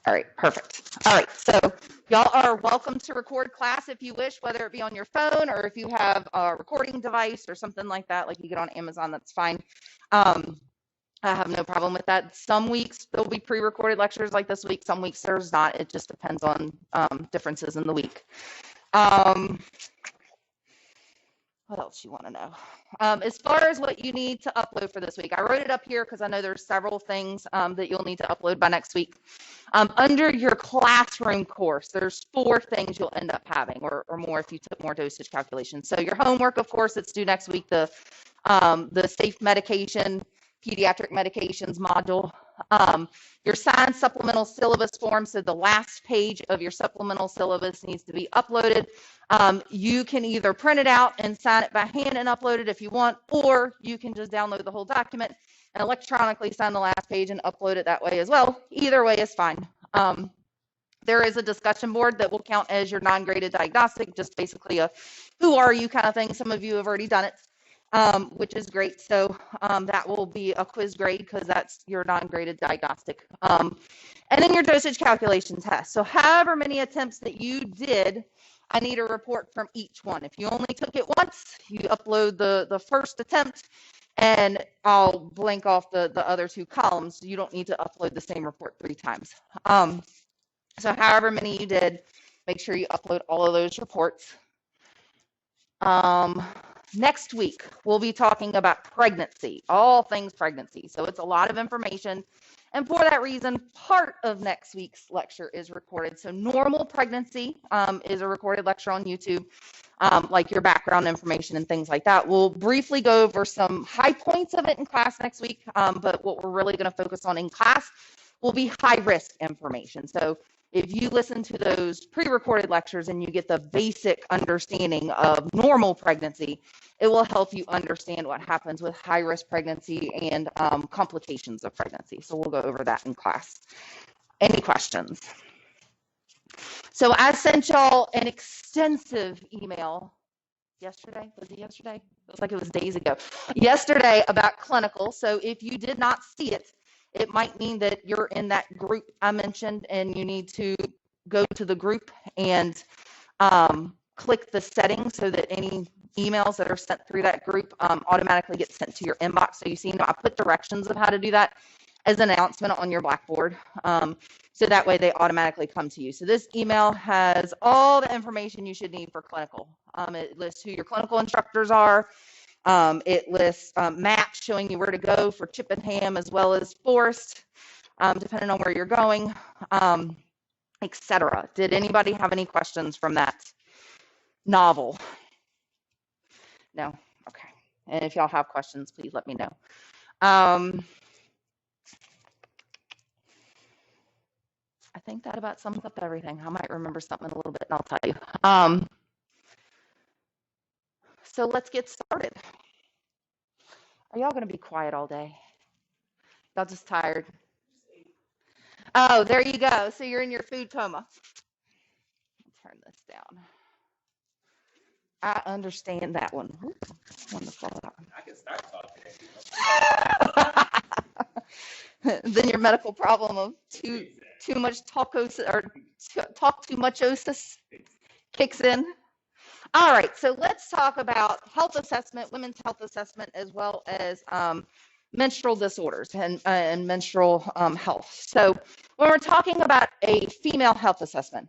All right, perfect. All right, so y'all are welcome to record class if you wish, whether it be on your phone or if you have a recording device or something like that, like you get on Amazon, that's fine. I have no problem with that. Some weeks there'll be pre-recorded lectures like this week. Some weeks there's not. It just depends on differences in the week. What else you want to know? As far as what you need to upload for this week, I wrote it up here because I know there's several things that you'll need to upload by next week. Under your classroom course, there's 4 things you'll end up having, or more if you took more dosage calculations. So your homework, of course, it's due next week, the safe medication, pediatric medications module. Your signed supplemental syllabus form, so the last page of your supplemental syllabus needs to be uploaded. You can either print it out and sign it by hand and upload it if you want, or you can just download the whole document and electronically sign the last page and upload it that way as well. Either way is fine. There is a discussion board that will count as your non-graded diagnostic, just basically a who are you kind of thing. Some of you have already done it, which is great. So that will be a quiz grade because that's your non-graded diagnostic. And then your dosage calculation test. So however many attempts that you did, I need a report from each one. If you only took it once, you upload the first attempt, and I'll blank off the other 2 columns. You don't need to upload the same report 3 times. So however many you did, make sure you upload all of those reports. Next week, we'll be talking about pregnancy, all things pregnancy. So it's a lot of information. And for that reason, part of next week's lecture is recorded. So normal pregnancy is a recorded lecture on YouTube, like your background information and things like that. We'll briefly go over some high points of it in class next week, but what we're really going to focus on in class will be high-risk information. So if you listen to those pre-recorded lectures and you get the basic understanding of normal pregnancy, it will help you understand what happens with high-risk pregnancy and complications of pregnancy. So we'll go over that in class. Any questions? So I sent y'all an extensive email yesterday. Was it yesterday? It was like it was days ago. Yesterday about clinical. So if you did not see it, it might mean that you're in that group I mentioned and you need to go to the group and click the settings so that any emails that are sent through that group automatically get sent to your inbox. So you see, I put directions of how to do that as an announcement on your Blackboard. So that way they automatically come to you. So this email has all the information you should need for clinical. It lists who your clinical instructors are. It lists maps showing you where to go for Chippenham as well as Forest, depending on where you're going, etc. Did anybody have any questions from that novel? No? Okay. And if y'all have questions, please let me know. I think that about sums up everything. I might remember something in a little bit and I'll tell you. So let's get started. Are y'all going to be quiet all day? Y'all just tired? Oh, there you go. So you're in your food coma. Turn this down. I understand that one. Ooh, wonderful. I can start talking. Then your medical problem of too much talk too muchosis kicks in. All right, so let's talk about health assessment, women's health assessment, as well as menstrual disorders and menstrual health. So when we're talking about a female health assessment,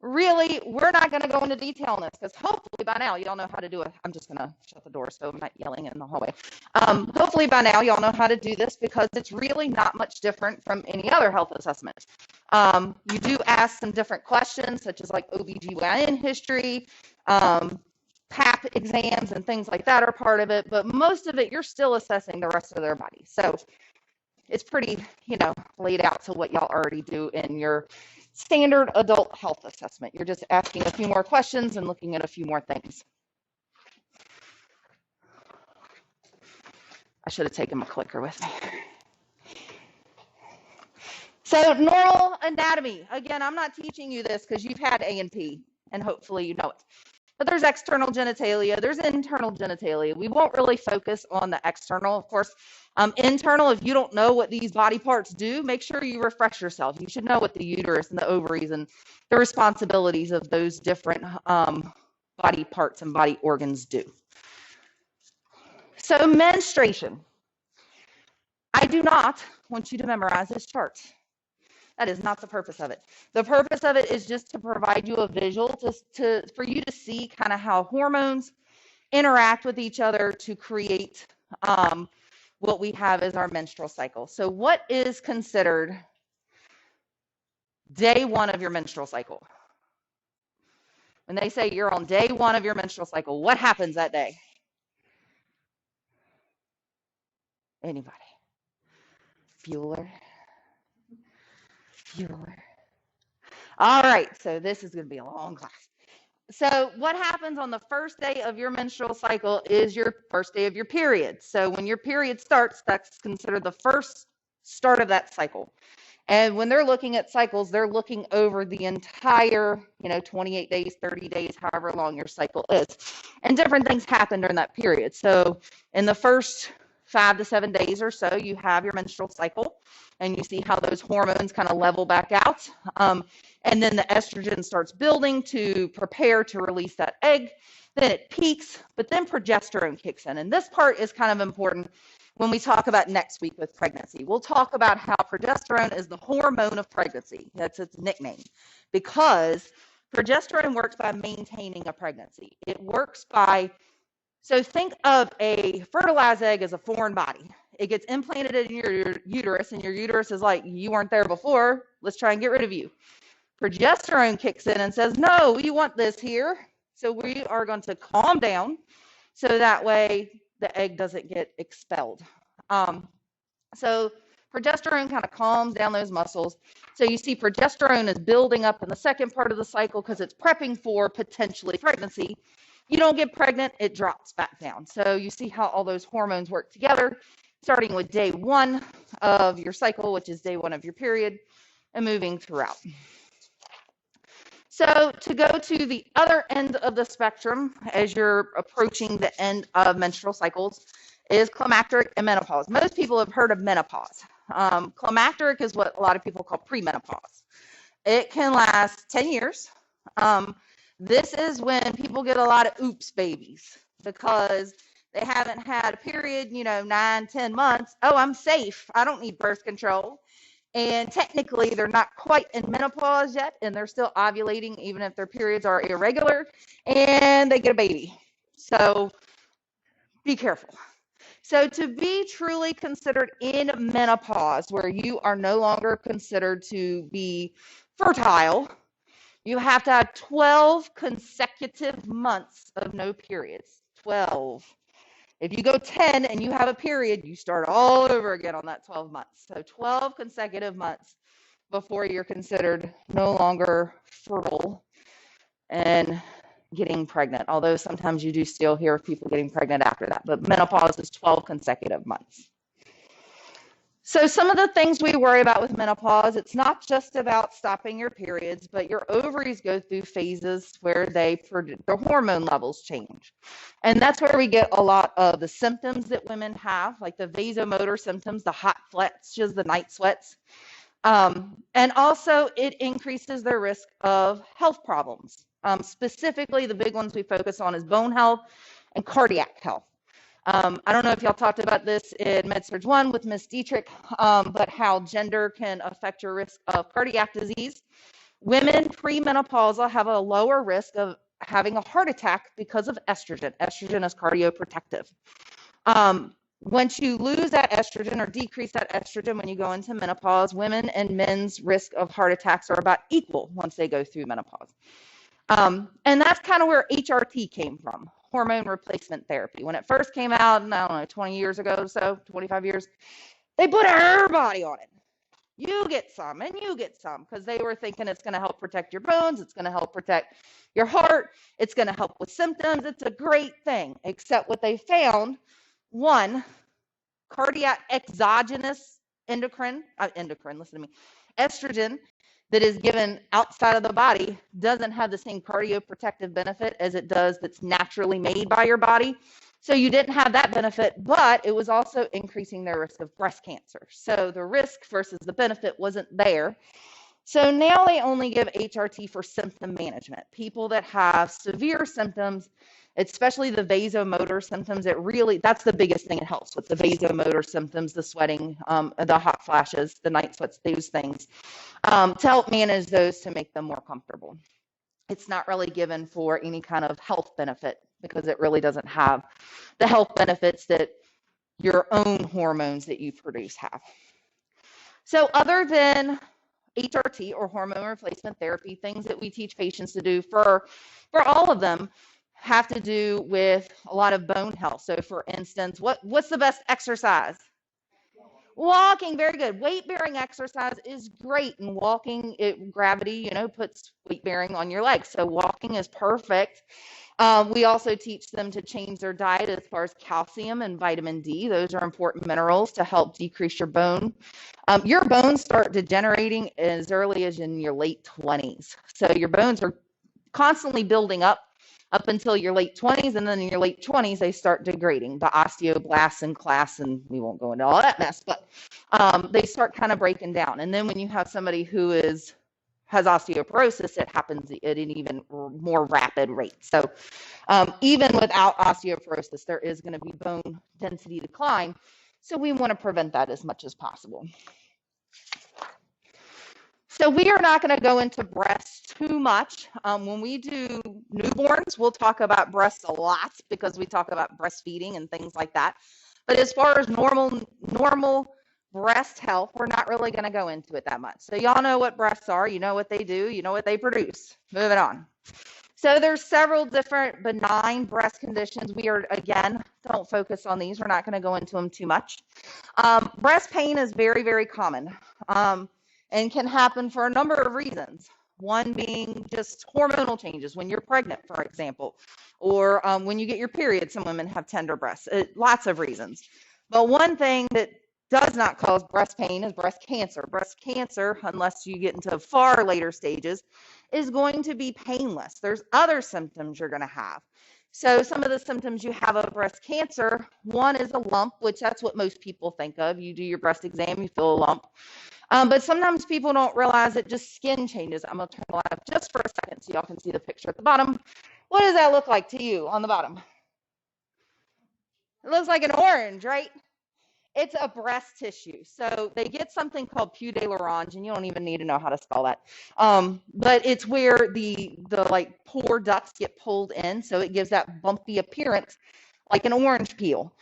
really, we're not going to go into detail on this because hopefully by now y'all know how to do it. I'm just going to shut the door so I'm not yelling in the hallway. Hopefully by now y'all know how to do this because it's really not much different from any other health assessment. You do ask some different questions such as like OBGYN history, PAP exams and things like that are part of it, but most of it you're still assessing the rest of their body. So it's pretty, laid out to what y'all already do in your standard adult health assessment. You're just asking a few more questions and looking at a few more things. I should have taken my clicker with me. So normal anatomy. Again, I'm not teaching you this because you've had A and P and hopefully you know it. But there's external genitalia, there's internal genitalia. We won't really focus on the external, of course. Internal, if you don't know what these body parts do, make sure you refresh yourself. You should know what the uterus and the ovaries and the responsibilities of those different body parts and body organs do. So menstruation. I do not want you to memorize this chart. That is not the purpose of it. The purpose of it is just to provide you a visual for you to see kind of how hormones interact with each other to create what we have as our menstrual cycle. So what is considered day one of your menstrual cycle? When they say you're on day one of your menstrual cycle, what happens that day? Anybody? Bueller? Bueller. All right, so this is going to be a long class. So what happens on the first day of your menstrual cycle is your first day of your period. So when your period starts, that's considered the first start of that cycle. And when they're looking at cycles, they're looking over the entire, 28 days, 30 days, however long your cycle is. And different things happen during that period. So in the first 5 to 7 days or so, you have your menstrual cycle, and you see how those hormones kind of level back out. And then the estrogen starts building to prepare to release that egg. Then it peaks, but then progesterone kicks in. And this part is kind of important when we talk about next week with pregnancy. We'll talk about how progesterone is the hormone of pregnancy. That's its nickname, because progesterone works by maintaining a pregnancy. It works by, so think of a fertilized egg as a foreign body. It gets implanted in your uterus, and your uterus is like, you weren't there before, let's try and get rid of you. Progesterone kicks in and says, no, we want this here. So we are going to calm down so that way the egg doesn't get expelled. So progesterone kind of calms down those muscles. So you see progesterone is building up in the second part of the cycle because it's prepping for potentially pregnancy. You don't get pregnant, it drops back down. So you see how all those hormones work together, starting with day one of your cycle, which is day one of your period, and moving throughout. So to go to the other end of the spectrum as you're approaching the end of menstrual cycles is climacteric and menopause. Most people have heard of menopause. Climacteric is what a lot of people call premenopause. It can last 10 years. This is when people get a lot of oops babies because they haven't had a period, 9, 10 months. Oh, I'm safe. I don't need birth control. And technically, they're not quite in menopause yet, and they're still ovulating, even if their periods are irregular, and they get a baby. So be careful. So to be truly considered in menopause, where you are no longer considered to be fertile, you have to have 12 consecutive months of no periods. 12. If you go 10 and you have a period, you start all over again on that 12 months. So 12 consecutive months before you're considered no longer fertile and getting pregnant. Although sometimes you do still hear of people getting pregnant after that. But menopause is 12 consecutive months. So some of the things we worry about with menopause, it's not just about stopping your periods, but your ovaries go through phases where their hormone levels change. And that's where we get a lot of the symptoms that women have, like the vasomotor symptoms, the hot flashes, the night sweats. And also it increases their risk of health problems. Specifically, the big ones we focus on is bone health and cardiac health. I don't know if y'all talked about this in MedSurg 1 with Ms. Dietrich, but how gender can affect your risk of cardiac disease. Women premenopausal have a lower risk of having a heart attack because of estrogen. Estrogen is cardioprotective. Once you lose that estrogen or decrease that estrogen when you go into menopause, women and men's risk of heart attacks are about equal once they go through menopause. And that's kind of where HRT came from. Hormone replacement therapy. When it first came out, I don't know, 20 years ago or so, 25 years, they put everybody on it. You get some and you get some because they were thinking it's going to help protect your bones. It's going to help protect your heart. It's going to help with symptoms. It's a great thing, except what they found, one, cardiac exogenous estrogen that is given outside of the body doesn't have the same cardioprotective benefit as it does that's naturally made by your body. So you didn't have that benefit, but it was also increasing their risk of breast cancer. So the risk versus the benefit wasn't there. So now they only give HRT for symptom management. People that have severe symptoms, especially the vasomotor symptoms, that's the biggest thing it helps with, the vasomotor symptoms, the sweating, the hot flashes, the night sweats, those things, to help manage those to make them more comfortable. It's not really given for any kind of health benefit because it really doesn't have the health benefits that your own hormones that you produce have. So other than HRT or hormone replacement therapy, things that we teach patients to do for all of them have to do with a lot of bone health. So for instance, what's the best exercise? Walking, very good. Weight bearing exercise is great, and walking, gravity, puts weight bearing on your legs. So walking is perfect. We also teach them to change their diet as far as calcium and vitamin D. Those are important minerals to help decrease your bone. Your bones start degenerating as early as in your late 20s. So your bones are constantly building up until your late 20s, and then in your late 20s, they start degrading. The osteoblasts and clasts, and we won't go into all that mess, but they start kind of breaking down. And then when you have somebody who has osteoporosis, it happens at an even more rapid rate. So even without osteoporosis, there is going to be bone density decline. So we want to prevent that as much as possible. So we are not going to go into breasts too much. When we do newborns, we'll talk about breasts a lot because we talk about breastfeeding and things like that. But as far as normal breast health, we're not really going to go into it that much. So y'all know what breasts are, you know what they do, you know what they produce. Moving on. So there's several different benign breast conditions. We are, again, don't focus on these. We're not going to go into them too much. Breast pain is very, very common. And can happen for a number of reasons. One being just hormonal changes when you're pregnant, for example, or when you get your period. Some women have tender breasts, lots of reasons. But one thing that does not cause breast pain is breast cancer. Breast cancer, unless you get into far later stages, is going to be painless. There's other symptoms you're going to have. So some of the symptoms you have of breast cancer, one is a lump, which that's what most people think of. You do your breast exam, you feel a lump. But sometimes people don't realize that just skin changes. I'm going to turn the light up just for a second so y'all can see the picture at the bottom. What does that look like to you on the bottom? It looks like an orange, right? It's a breast tissue. So they get something called Pudel-Orange, and you don't even need to know how to spell that. But it's where the like pore ducts get pulled in, so it gives that bumpy appearance like an orange peel.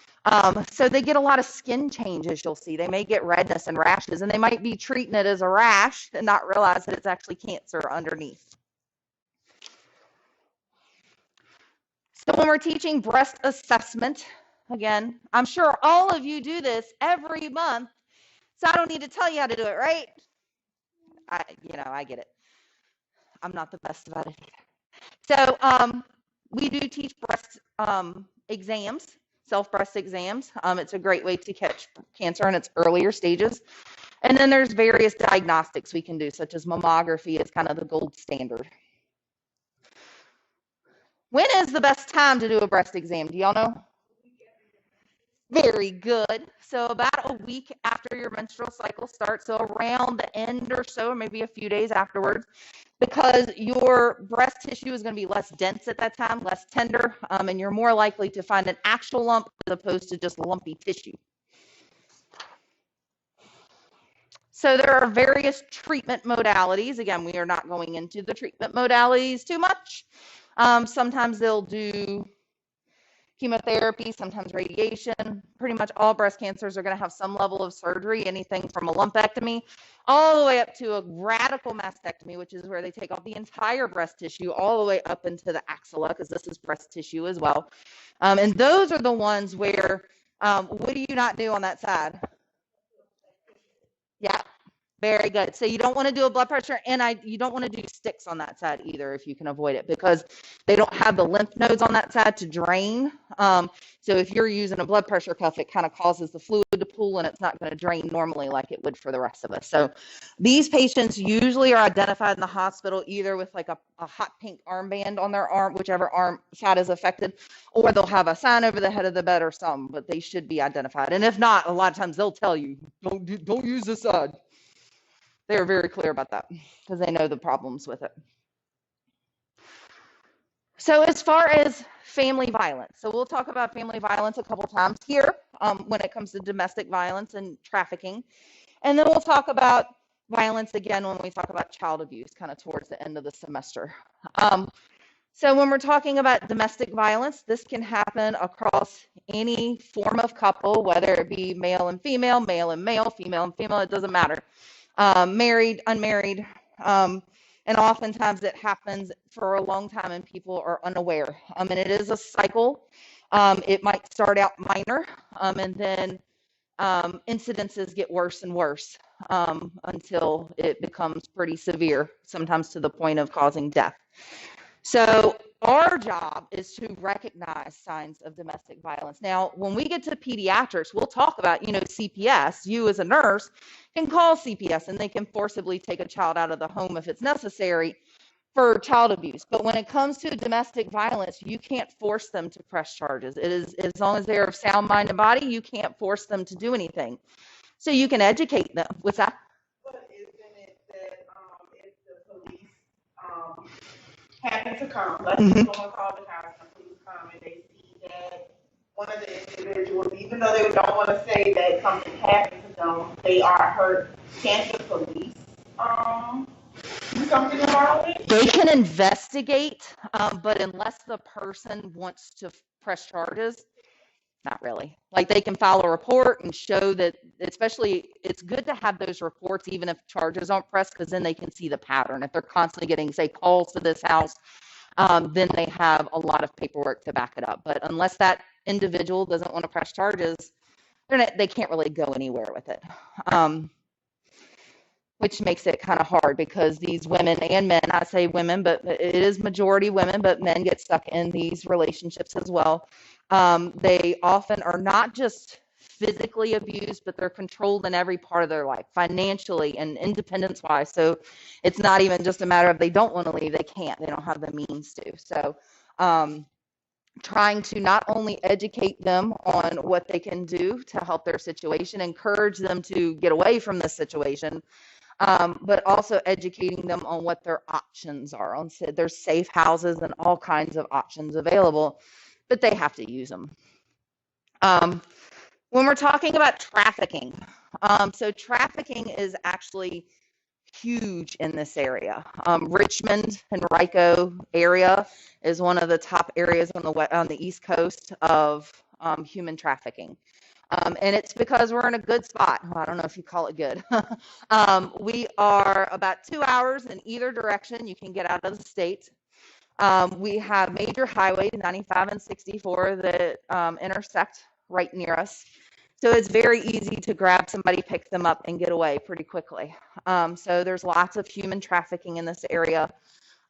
So they get a lot of skin changes, you'll see. They may get redness and rashes, and they might be treating it as a rash and not realize that it's actually cancer underneath. So when we're teaching breast assessment, again, I'm sure all of you do this every month, so I don't need to tell you how to do it, right? I get it. I'm not the best about it either. So we do teach breast exams, self-breast exams. It's a great way to catch cancer in its earlier stages. And then there's various diagnostics we can do, such as mammography is kind of the gold standard. When is the best time to do a breast exam? Do y'all know? Very good. So about a week after your menstrual cycle starts, so around the end or so, or maybe a few days afterwards, because your breast tissue is going to be less dense at that time, less tender, and you're more likely to find an actual lump as opposed to just lumpy tissue. So there are various treatment modalities. Again, we are not going into the treatment modalities too much. Sometimes they'll do chemotherapy, sometimes radiation. Pretty much all breast cancers are going to have some level of surgery, anything from a lumpectomy all the way up to a radical mastectomy, which is where they take off the entire breast tissue all the way up into the axilla, because this is breast tissue as well. And those are the ones where, what do you not do on that side? Yeah, Very good. So you don't want to do a blood pressure, and you don't want to do sticks on that side either if you can avoid it, because they don't have the lymph nodes on that side to drain. So if you're using a blood pressure cuff, it kind of causes the fluid to pool, and it's not going to drain normally like it would for the rest of us. So these patients usually are identified in the hospital either with like a hot pink armband on their arm, whichever arm side is affected, or they'll have a sign over the head of the bed or something, but they should be identified. And if not, a lot of times they'll tell you, don't use this side. They're very clear about that because they know the problems with it. So as far as family violence, so we'll talk about family violence a couple times here when it comes to domestic violence and trafficking. And then we'll talk about violence again when we talk about child abuse, kind of towards the end of the semester. So when we're talking about domestic violence, this can happen across any form of couple, whether it be male and female, male and male, female and female, it doesn't matter. Married, unmarried, and oftentimes it happens for a long time and people are unaware. And it is a cycle. It might start out minor, and then incidences get worse and worse until it becomes pretty severe, sometimes to the point of causing death. So our job is to recognize signs of domestic violence. Now, when we get to pediatrics, we'll talk about, CPS. You as a nurse can call CPS and they can forcibly take a child out of the home if it's necessary for child abuse. But when it comes to domestic violence, you can't force them to press charges. It is, as long as they're of sound mind and body, you can't force them to do anything. So you can educate them. What's that? But isn't it that if the police happen to come, let's someone call the cops and police come and they see that one of the individuals, even though they don't want to say that something happened to them, they are hurt, can't the police do something about it? They can investigate, but unless the person wants to press charges, not really. Like they can file a report and show that, especially it's good to have those reports even if charges aren't pressed, because then they can see the pattern. If they're constantly getting, say, calls to this house, then they have a lot of paperwork to back it up. But unless that individual doesn't want to press charges, they can't really go anywhere with it. Which makes it kind of hard because these women and men, I say women, but it is majority women, but men get stuck in these relationships as well. They often are not just physically abused, but they're controlled in every part of their life, financially and independence-wise. So it's not even just a matter of they don't want to leave, they can't. They don't have the means to. So trying to not only educate them on what they can do to help their situation, encourage them to get away from this situation, but also educating them on what their options are. There's safe houses and all kinds of options available, but they have to use them. When we're talking about trafficking, so trafficking is actually huge in this area. Richmond and Rico area is one of the top areas on the East Coast of human trafficking. And it's because we're in a good spot. Well, I don't know if you call it good. We are about 2 hours in either direction. You can get out of the state. We have major highways, 95 and 64, that intersect right near us. So it's very easy to grab somebody, pick them up, and get away pretty quickly. So there's lots of human trafficking in this area.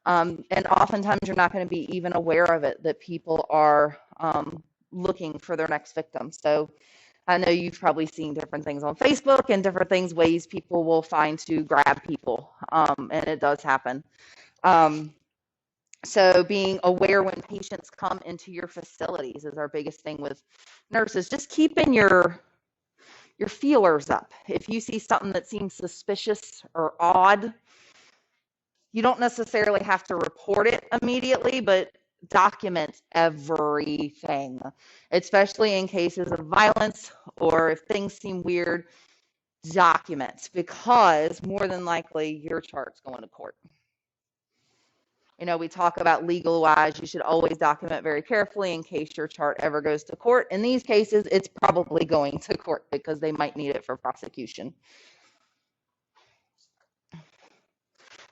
And oftentimes you're not going to be even aware of it, that people are looking for their next victim. So I know you've probably seen different things on Facebook and different ways people will find to grab people, and it does happen. So being aware when patients come into your facilities is our biggest thing with nurses. Just keeping your feelers up. If you see something that seems suspicious or odd, you don't necessarily have to report it immediately, but document everything, especially in cases of violence or if things seem weird. Documents, because more than likely your chart's going to court. We talk about legal wise, you should always document very carefully in case your chart ever goes to court. In these cases, it's probably going to court because they might need it for prosecution.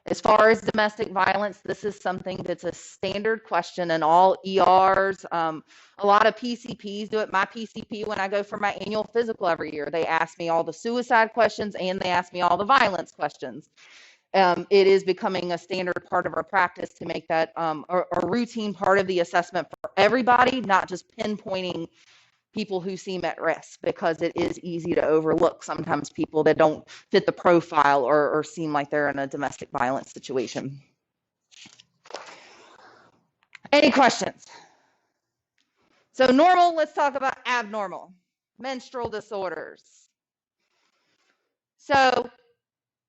As far as domestic violence, this is something that's a standard question in all ERs. A lot of PCPs do it. My PCP, when I go for my annual physical every year, they ask me all the suicide questions and they ask me all the violence questions. It is becoming a standard part of our practice to make that a routine part of the assessment for everybody, not just pinpointing people who seem at risk, because it is easy to overlook sometimes people that don't fit the profile or seem like they're in a domestic violence situation. Any questions? So normal, let's talk about abnormal. Menstrual disorders. So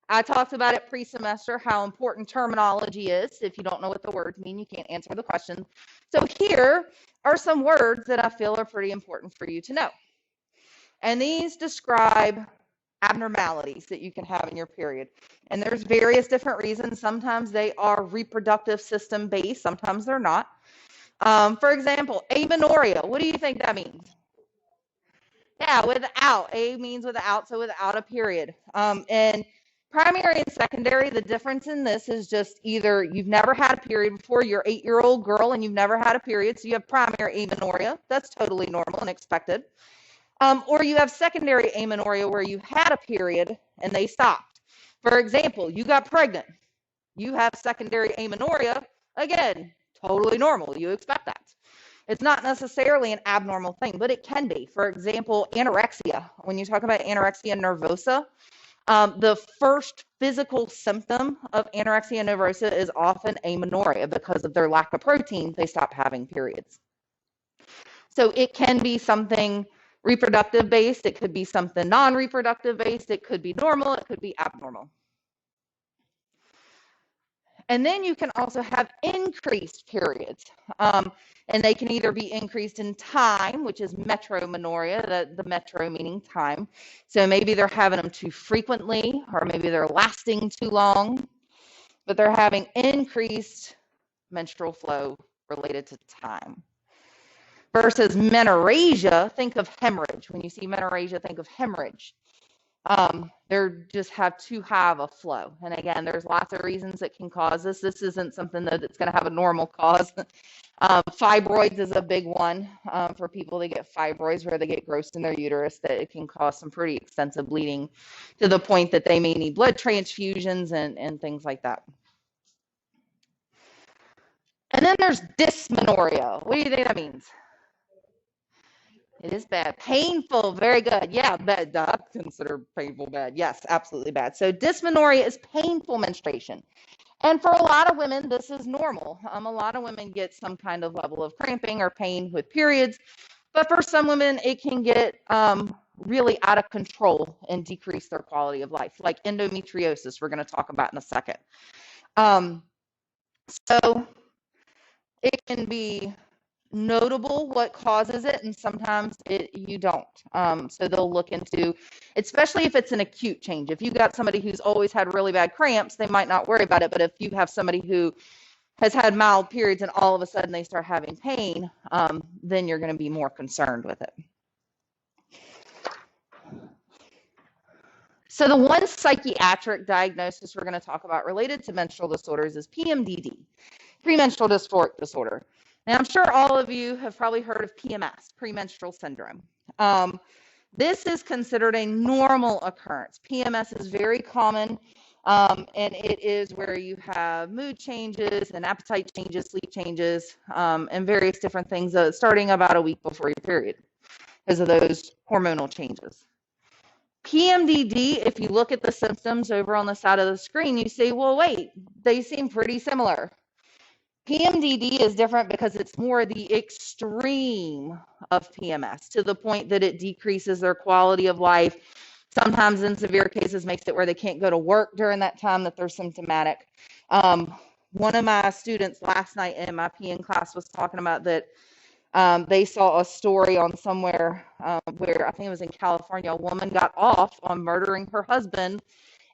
I talked about it pre-semester, how important terminology is. If you don't know what the words mean, you can't answer the question. So here are some words that I feel are pretty important for you to know. And these describe abnormalities that you can have in your period. And there's various different reasons. Sometimes they are reproductive system based, sometimes they're not. For example, amenorrhea. What do you think that means? Yeah, without. A means without, so without a period. And primary and secondary, the difference in this is just either you've never had a period before, you're an 8-year-old girl and you've never had a period, so you have primary amenorrhea. That's totally normal and expected. Or you have secondary amenorrhea where you had a period and they stopped. For example, you got pregnant. You have secondary amenorrhea. Again, totally normal. You expect that. It's not necessarily an abnormal thing, but it can be. For example, anorexia. When you talk about anorexia nervosa, the first physical symptom of anorexia nervosa is often amenorrhea because of their lack of protein. They stop having periods. So it can be something reproductive based, it could be something non-reproductive based, it could be normal, it could be abnormal. And then you can also have increased periods. And they can either be increased in time, which is metromenorrhea, the metro meaning time. So maybe they're having them too frequently, or maybe they're lasting too long, but they're having increased menstrual flow related to time. Versus menorrhagia, think of hemorrhage. When you see menorrhagia, think of hemorrhage. They just have too high of a flow. And again, there's lots of reasons that can cause this. This isn't something that's going to have a normal cause. Fibroids is a big one for people that get fibroids where they get growths in their uterus, that it can cause some pretty extensive bleeding to the point that they may need blood transfusions and things like that. And then there's dysmenorrhea. What do you think that means? It is bad. Painful. Very good. Yeah, bad. I consider painful bad. Yes, absolutely bad. So dysmenorrhea is painful menstruation. And for a lot of women, this is normal. A lot of women get some kind of level of cramping or pain with periods. But for some women, it can get really out of control and decrease their quality of life, like endometriosis, we're going to talk about in a second. So it can be notable what causes it, and sometimes you don't. So they'll look into, especially if it's an acute change. If you've got somebody who's always had really bad cramps, they might not worry about it. But if you have somebody who has had mild periods and all of a sudden they start having pain, then you're going to be more concerned with it. So the one psychiatric diagnosis we're going to talk about related to menstrual disorders is PMDD, premenstrual dysphoric disorder. Now, I'm sure all of you have probably heard of PMS, premenstrual syndrome. This is considered a normal occurrence. PMS is very common, and it is where you have mood changes and appetite changes, sleep changes, and various different things starting about a week before your period because of those hormonal changes. PMDD, if you look at the symptoms over on the side of the screen, you say, well, wait, they seem pretty similar. PMDD is different because it's more the extreme of PMS to the point that it decreases their quality of life. Sometimes in severe cases makes it where they can't go to work during that time that they're symptomatic. One of my students last night in my PN class was talking about that they saw a story on somewhere where I think it was in California, a woman got off on murdering her husband,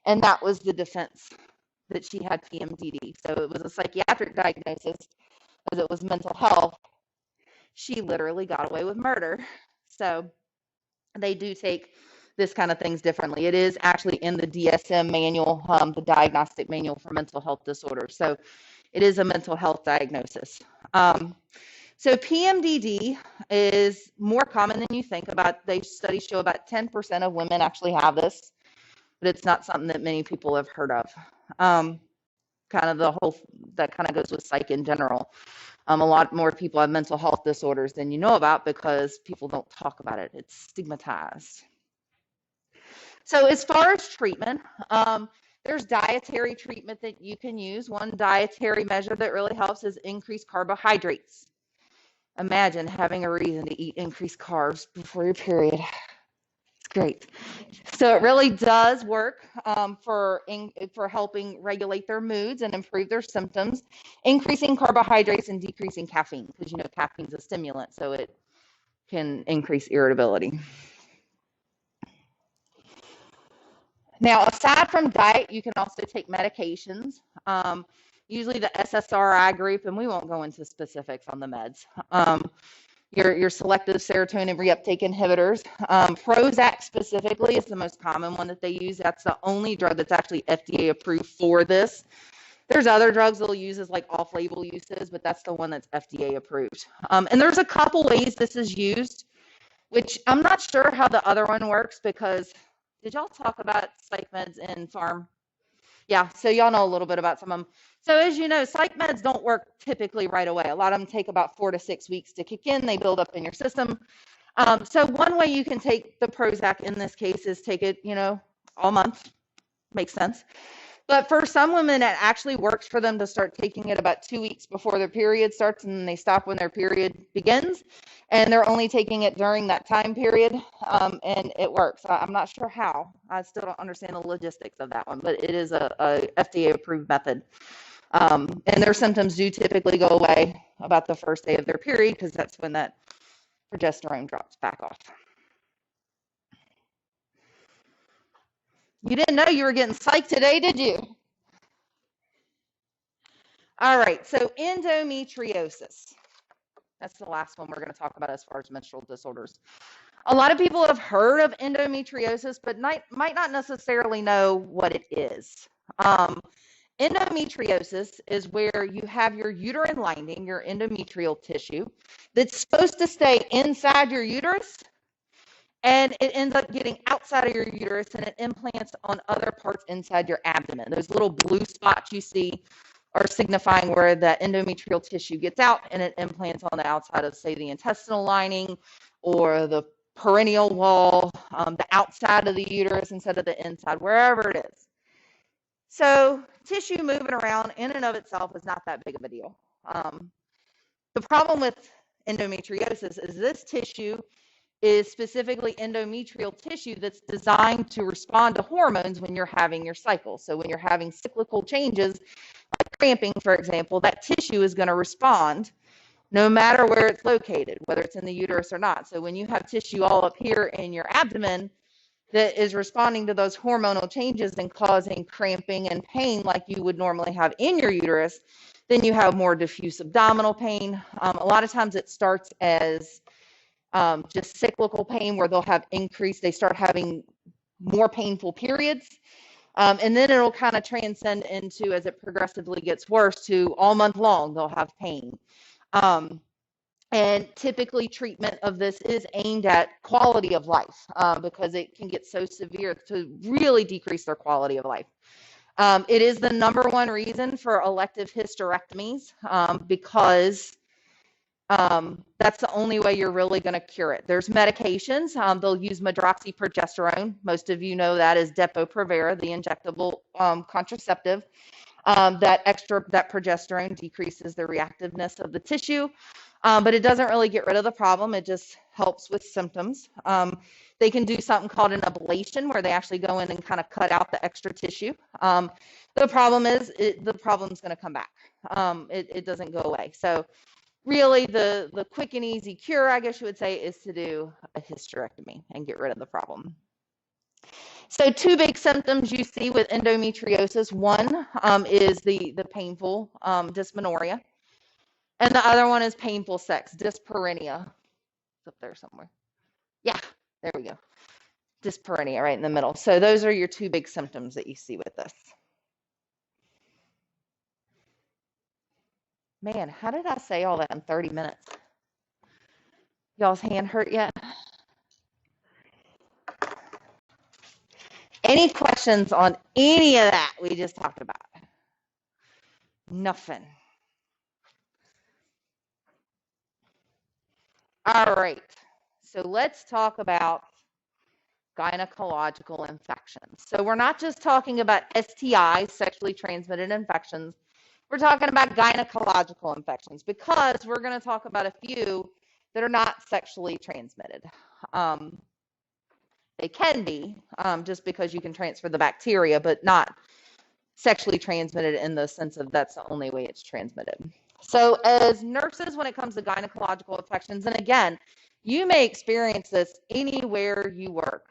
and that was the defense, that she had PMDD. So it was a psychiatric diagnosis because it was mental health. She literally got away with murder. So they do take this kind of things differently. It is actually in the DSM manual, the diagnostic manual for mental health disorders. So it is a mental health diagnosis. So PMDD is more common than you think. Studies show about 10% of women actually have this, but it's not something that many people have heard of. That kind of goes with psych in general. A lot more people have mental health disorders than you know about because people don't talk about it. It's stigmatized. So as far as treatment, there's dietary treatment that you can use. One dietary measure that really helps is increased carbohydrates. Imagine having a reason to eat increased carbs before your period. It's great. So it really does work for helping regulate their moods and improve their symptoms, increasing carbohydrates and decreasing caffeine, because you know caffeine is a stimulant, so it can increase irritability. Now, aside from diet, you can also take medications. Usually the SSRI group, and we won't go into specifics on the meds. Your selective serotonin reuptake inhibitors. Prozac specifically is the most common one that they use. That's the only drug that's actually FDA approved for this. There's other drugs they'll use as like off-label uses, but that's the one that's FDA approved. And there's a couple ways this is used, which I'm not sure how the other one works because did y'all talk about psych meds in pharm? Yeah, so y'all know a little bit about some of them. So as you know, psych meds don't work typically right away. A lot of them take about 4 to 6 weeks to kick in. They build up in your system. So one way you can take the Prozac in this case is take it, all month. Makes sense. But for some women, it actually works for them to start taking it about 2 weeks before their period starts, and then they stop when their period begins. And they're only taking it during that time period, and it works. I'm not sure how. I still don't understand the logistics of that one, but it is a FDA-approved method. And their symptoms do typically go away about the first day of their period because that's when that progesterone drops back off. You didn't know you were getting psyched today, did you? All right, so endometriosis. That's the last one we're going to talk about as far as menstrual disorders. A lot of people have heard of endometriosis, but might not necessarily know what it is. Endometriosis is where you have your uterine lining, your endometrial tissue, that's supposed to stay inside your uterus, and it ends up getting outside of your uterus, and it implants on other parts inside your abdomen. Those little blue spots you see are signifying where the endometrial tissue gets out, and it implants on the outside of, say, the intestinal lining or the perineal wall, the outside of the uterus instead of the inside, wherever it is. So tissue moving around in and of itself is not that big of a deal. The problem with endometriosis is this tissue is specifically endometrial tissue that's designed to respond to hormones when you're having your cycle. So when you're having cyclical changes, like cramping, for example, that tissue is going to respond no matter where it's located, whether it's in the uterus or not. So when you have tissue all up here in your abdomen that is responding to those hormonal changes and causing cramping and pain like you would normally have in your uterus, then you have more diffuse abdominal pain. A lot of times it starts as just cyclical pain where they start having more painful periods. And then it'll kind of transcend into, as it progressively gets worse, to all month long, they'll have pain. And typically treatment of this is aimed at quality of life because it can get so severe to really decrease their quality of life. It is the #1 reason for elective hysterectomies because that's the only way you're really going to cure it. There's medications. They'll use medroxyprogesterone. Most of you know that is Depo-Provera, the injectable contraceptive. That progesterone decreases the reactiveness of the tissue, but it doesn't really get rid of the problem. It just helps with symptoms. They can do something called an ablation where they actually go in and kind of cut out the extra tissue. The problem is the problem's going to come back. It doesn't go away. So really the quick and easy cure, I guess you would say, is to do a hysterectomy and get rid of the problem. So 2 big symptoms you see with endometriosis. One is the painful dysmenorrhea, and the other one is painful sex, dyspareunia. It's up there somewhere. Yeah, there we go. dyspareunia right in the middle. So those are your two big symptoms that you see with this. Man, how did I say all that in 30 minutes? Y'all's hand hurt yet? Any questions on any of that we just talked about? Nothing. All right. So let's talk about gynecological infections. So we're not just talking about STIs, sexually transmitted infections. We're talking about gynecological infections because we're going to talk about a few that are not sexually transmitted. They can be just because you can transfer the bacteria, but not sexually transmitted in the sense of that's the only way it's transmitted. So as nurses, when it comes to gynecological infections, and again, you may experience this anywhere you work,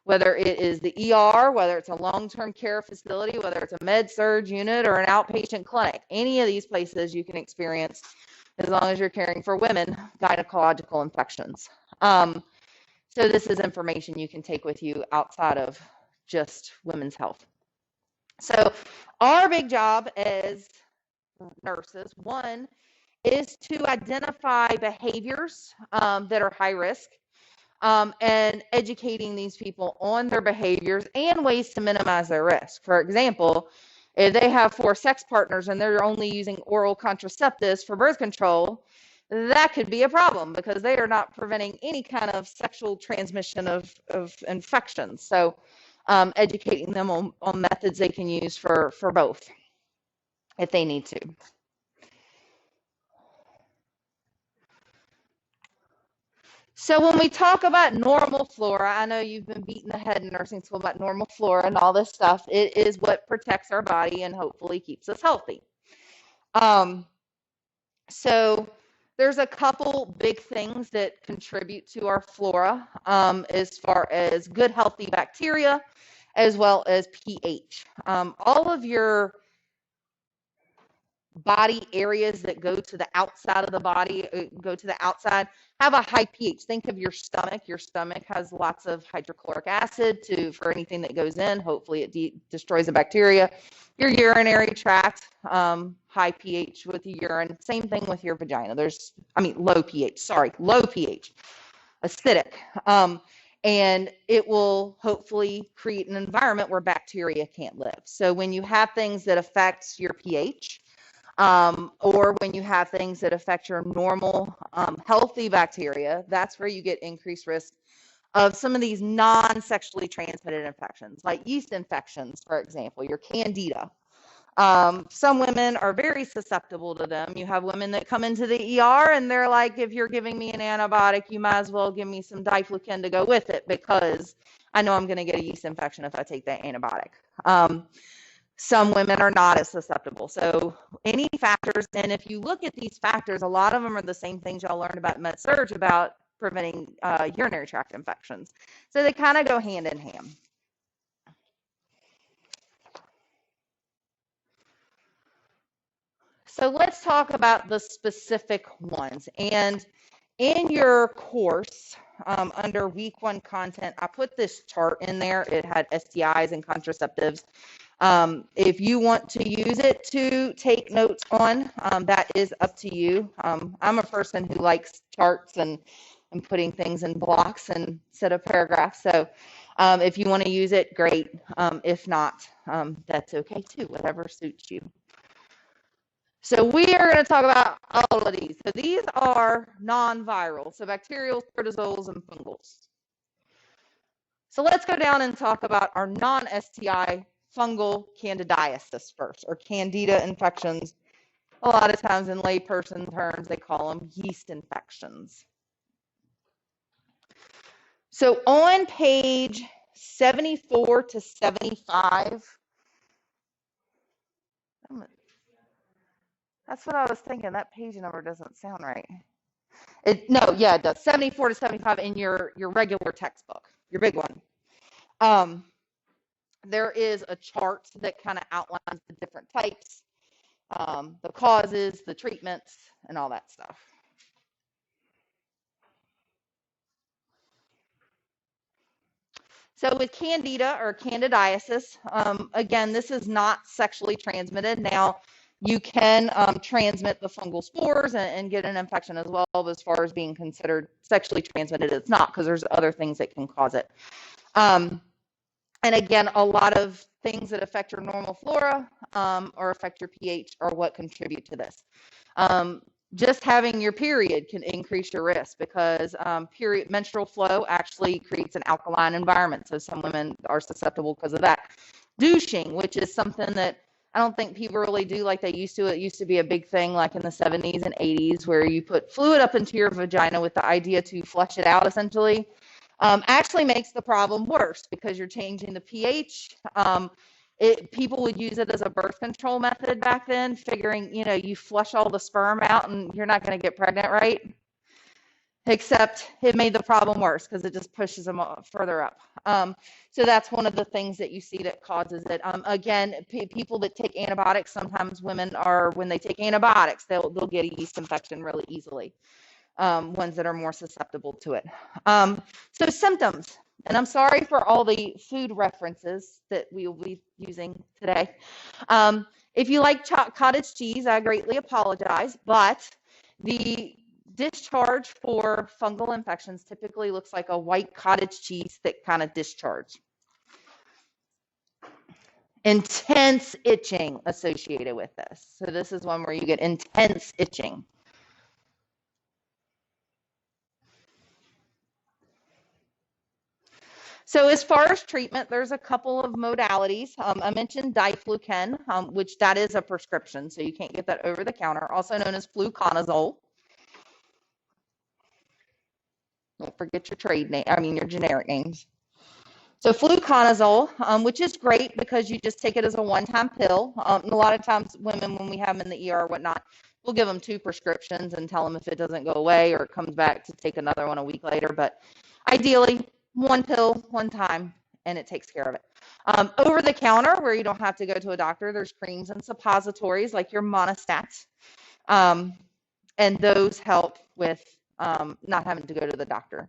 whether it is the ER, whether it's a long-term care facility, whether it's a med-surg unit or an outpatient clinic. Any of these places you can experience, as long as you're caring for women, gynecological infections. So this is information you can take with you outside of just women's health. So our big job as nurses, one, is to identify behaviors that are high risk and educating these people on their behaviors and ways to minimize their risk. For example, if they have 4 sex partners and they're only using oral contraceptives for birth control, that could be a problem because they are not preventing any kind of sexual transmission of infections. So educating them on methods they can use for both if they need to. So when we talk about normal flora, I know you've been beating the head in nursing school about normal flora and all this stuff. It is what protects our body and hopefully keeps us healthy. So there's a couple big things that contribute to our flora as far as good healthy bacteria as well as pH. All of your body areas that go to the outside of the body, have a high pH. Think of your stomach. Your stomach has lots of hydrochloric acid for anything that goes in. Hopefully it destroys the bacteria. Your urinary tract, high pH with the urine. Same thing with your vagina. Low pH, acidic. And it will hopefully create an environment where bacteria can't live. So when you have things that affect your pH, or when you have things that affect your normal healthy bacteria, that's where you get increased risk of some of these non-sexually transmitted infections, like yeast infections, for example, your Candida. Some women are very susceptible to them. You have women that come into the ER and they're like, if you're giving me an antibiotic, you might as well give me some diflucan to go with it because I know I'm going to get a yeast infection if I take that antibiotic. Some women are not as susceptible. So any factors, and if you look at these factors, a lot of them are the same things y'all learned about med-surg about preventing urinary tract infections. So they kind of go hand in hand. So let's talk about the specific ones. And in your course, under week 1 content, I put this chart in there. It had STIs and contraceptives. If you want to use it to take notes on, that is up to you. I'm a person who likes charts and putting things in blocks instead of paragraphs. So if you want to use it, great. If not, that's okay too, whatever suits you. So we are going to talk about all of these. So these are non-viral, so bacterials, protozoals, and fungals. So let's go down and talk about our non-STI fungal candidiasis first, or candida infections. A lot of times in layperson terms, they call them yeast infections. So on page 74 to 75, that's what I was thinking. That page number doesn't sound right. It does. 74 to 75 in your regular textbook, your big one. There is a chart that kind of outlines the different types, the causes, the treatments, and all that stuff. So with Candida or Candidiasis, again, this is not sexually transmitted. Now, you can transmit the fungal spores and get an infection as well, but as far as being considered sexually transmitted, it's not, because there's other things that can cause it. And again, a lot of things that affect your normal flora or affect your pH are what contribute to this. Just having your period can increase your risk, because menstrual flow actually creates an alkaline environment. So some women are susceptible because of that. Douching, which is something that I don't think people really do like they used to. It used to be a big thing like in the 70s and 80s, where you put fluid up into your vagina with the idea to flush it out, essentially. Actually makes the problem worse, because you're changing the pH. People would use it as a birth control method back then, figuring, you flush all the sperm out and you're not going to get pregnant, right? Except it made the problem worse, because it just pushes them further up. So that's one of the things that you see that causes it. Again, people that take antibiotics, sometimes when they take antibiotics, they'll get a yeast infection really easily. Ones that are more susceptible to it. So symptoms, and I'm sorry for all the food references that we will be using today. If you like cottage cheese, I greatly apologize, but the discharge for fungal infections typically looks like a white cottage cheese thick kind of discharge. Intense itching associated with this. So this is one where you get intense itching. So as far as treatment, there's a couple of modalities. I mentioned diflucan, which that is a prescription, so you can't get that over the counter, also known as fluconazole. Don't forget your your generic names. So fluconazole, which is great because you just take it as a one-time pill. And a lot of times women, when we have them in the ER or whatnot, we'll give them 2 prescriptions and tell them if it doesn't go away or it comes back to take another one a week later. But ideally, 1 pill, 1 time, and it takes care of it. Over the counter, where you don't have to go to a doctor, there's creams and suppositories like your monostats. And those help with not having to go to the doctor.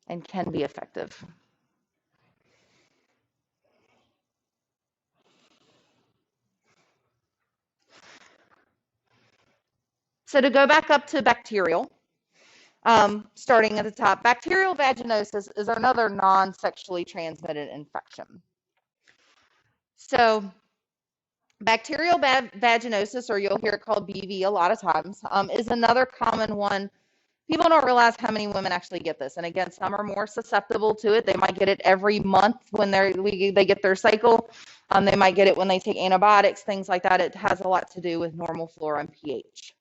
And can be effective. So to go back up to bacterial, starting at the top, bacterial vaginosis is another non-sexually transmitted infection. So bacterial vaginosis, or you'll hear it called BV a lot of times, is another common one. People don't realize how many women actually get this. And again, some are more susceptible to it. They might get it every month when they get their cycle. They might get it when they take antibiotics, things like that. It has a lot to do with normal flora and pH.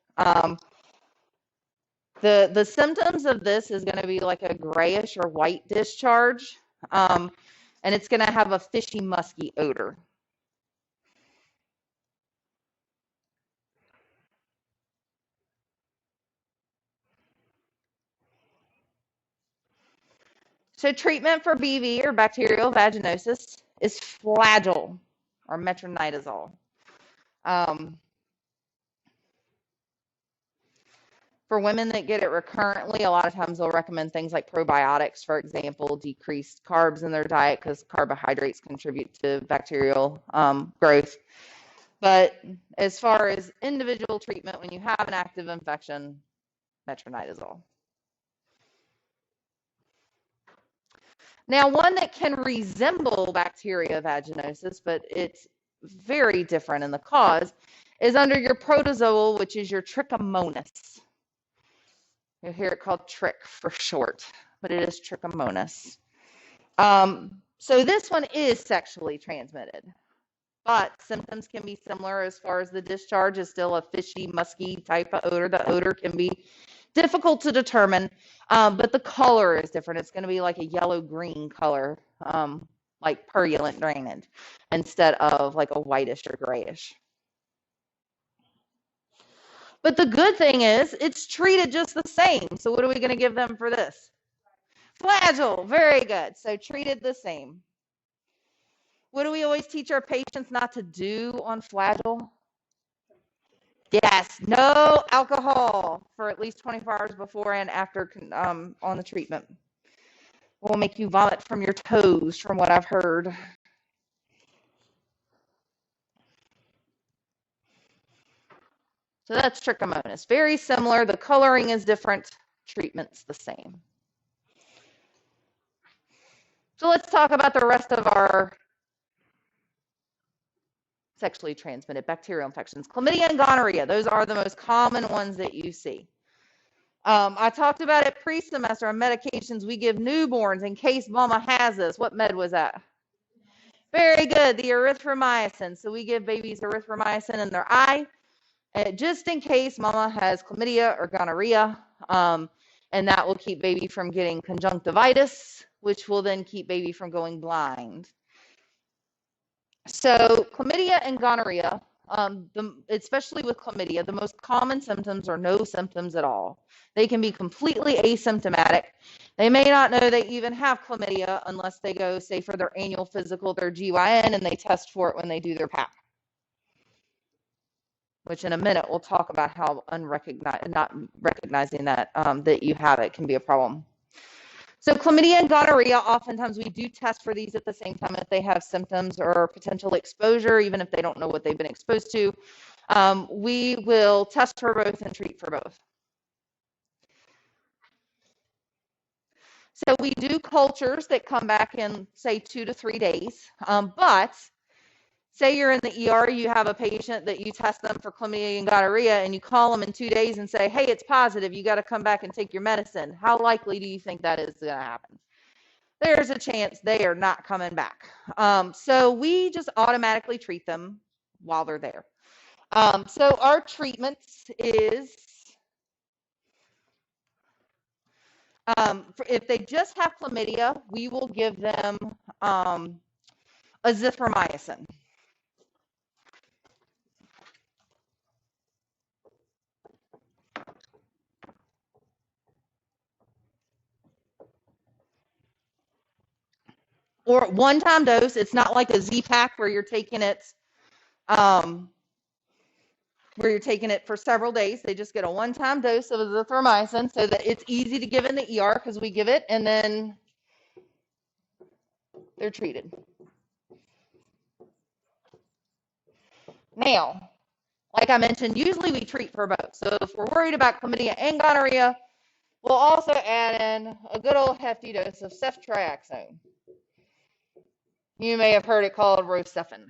The symptoms of this is going to be like a grayish or white discharge. And it's going to have a fishy, musky odor. So treatment for BV or bacterial vaginosis is Flagyl or metronidazole. For women that get it recurrently, a lot of times they'll recommend things like probiotics, for example, decreased carbs in their diet, because carbohydrates contribute to bacterial growth. But as far as individual treatment, when you have an active infection, metronidazole. Now, one that can resemble bacterial vaginosis, but it's very different in the cause, is under your protozoal, which is your Trichomonas. You'll hear it called Trick for short, but it is Trichomonas. So this one is sexually transmitted, but symptoms can be similar as far as the discharge is still a fishy, musky type of odor. The odor can be difficult to determine, but the color is different. It's going to be like a yellow-green color, like purulent drainage, instead of like a whitish or grayish. But the good thing is it's treated just the same. So what are we going to give them for this? Flagyl. Very good. So treated the same. What do we always teach our patients not to do on Flagyl? Yes, no alcohol for at least 24 hours before and after on the treatment. Will make you vomit from your toes, from what I've heard. So that's Trichomonas. Very similar. The coloring is different. Treatment's the same. So let's talk about the rest of our sexually transmitted bacterial infections. Chlamydia and gonorrhea. Those are the most common ones that you see. I talked about it pre-semester on medications we give newborns in case mama has this. What med was that? Very good, the erythromycin. So we give babies erythromycin in their eye, just in case mama has chlamydia or gonorrhea, and that will keep baby from getting conjunctivitis, which will then keep baby from going blind. So chlamydia and gonorrhea, especially with chlamydia, the most common symptoms are no symptoms at all. They can be completely asymptomatic. They may not know they even have chlamydia unless they go, say, for their annual physical, their GYN, and they test for it when they do their PAP. Which in a minute we'll talk about how not recognizing that that you have it can be a problem. So chlamydia and gonorrhea, oftentimes we do test for these at the same time if they have symptoms or potential exposure, even if they don't know what they've been exposed to. We will test for both and treat for both. So we do cultures that come back in, say, 2 to 3 days, but say you're in the ER, you have a patient that you test them for chlamydia and gonorrhea, and you call them in 2 days and say, hey, it's positive, you got to come back and take your medicine. How likely do you think that is going to happen? There's a chance they are not coming back. So we just automatically treat them while they're there. So our treatments is, if they just have chlamydia, we will give them azithromycin. Or one-time dose. It's not like a Z-Pack where you're taking it for several days. They just get a one-time dose of azithromycin so that it's easy to give in the ER because we give it and then they're treated. Now, like I mentioned, usually we treat for both. So if we're worried about chlamydia and gonorrhea, we'll also add in a good old hefty dose of ceftriaxone. You may have heard it called Rocephin.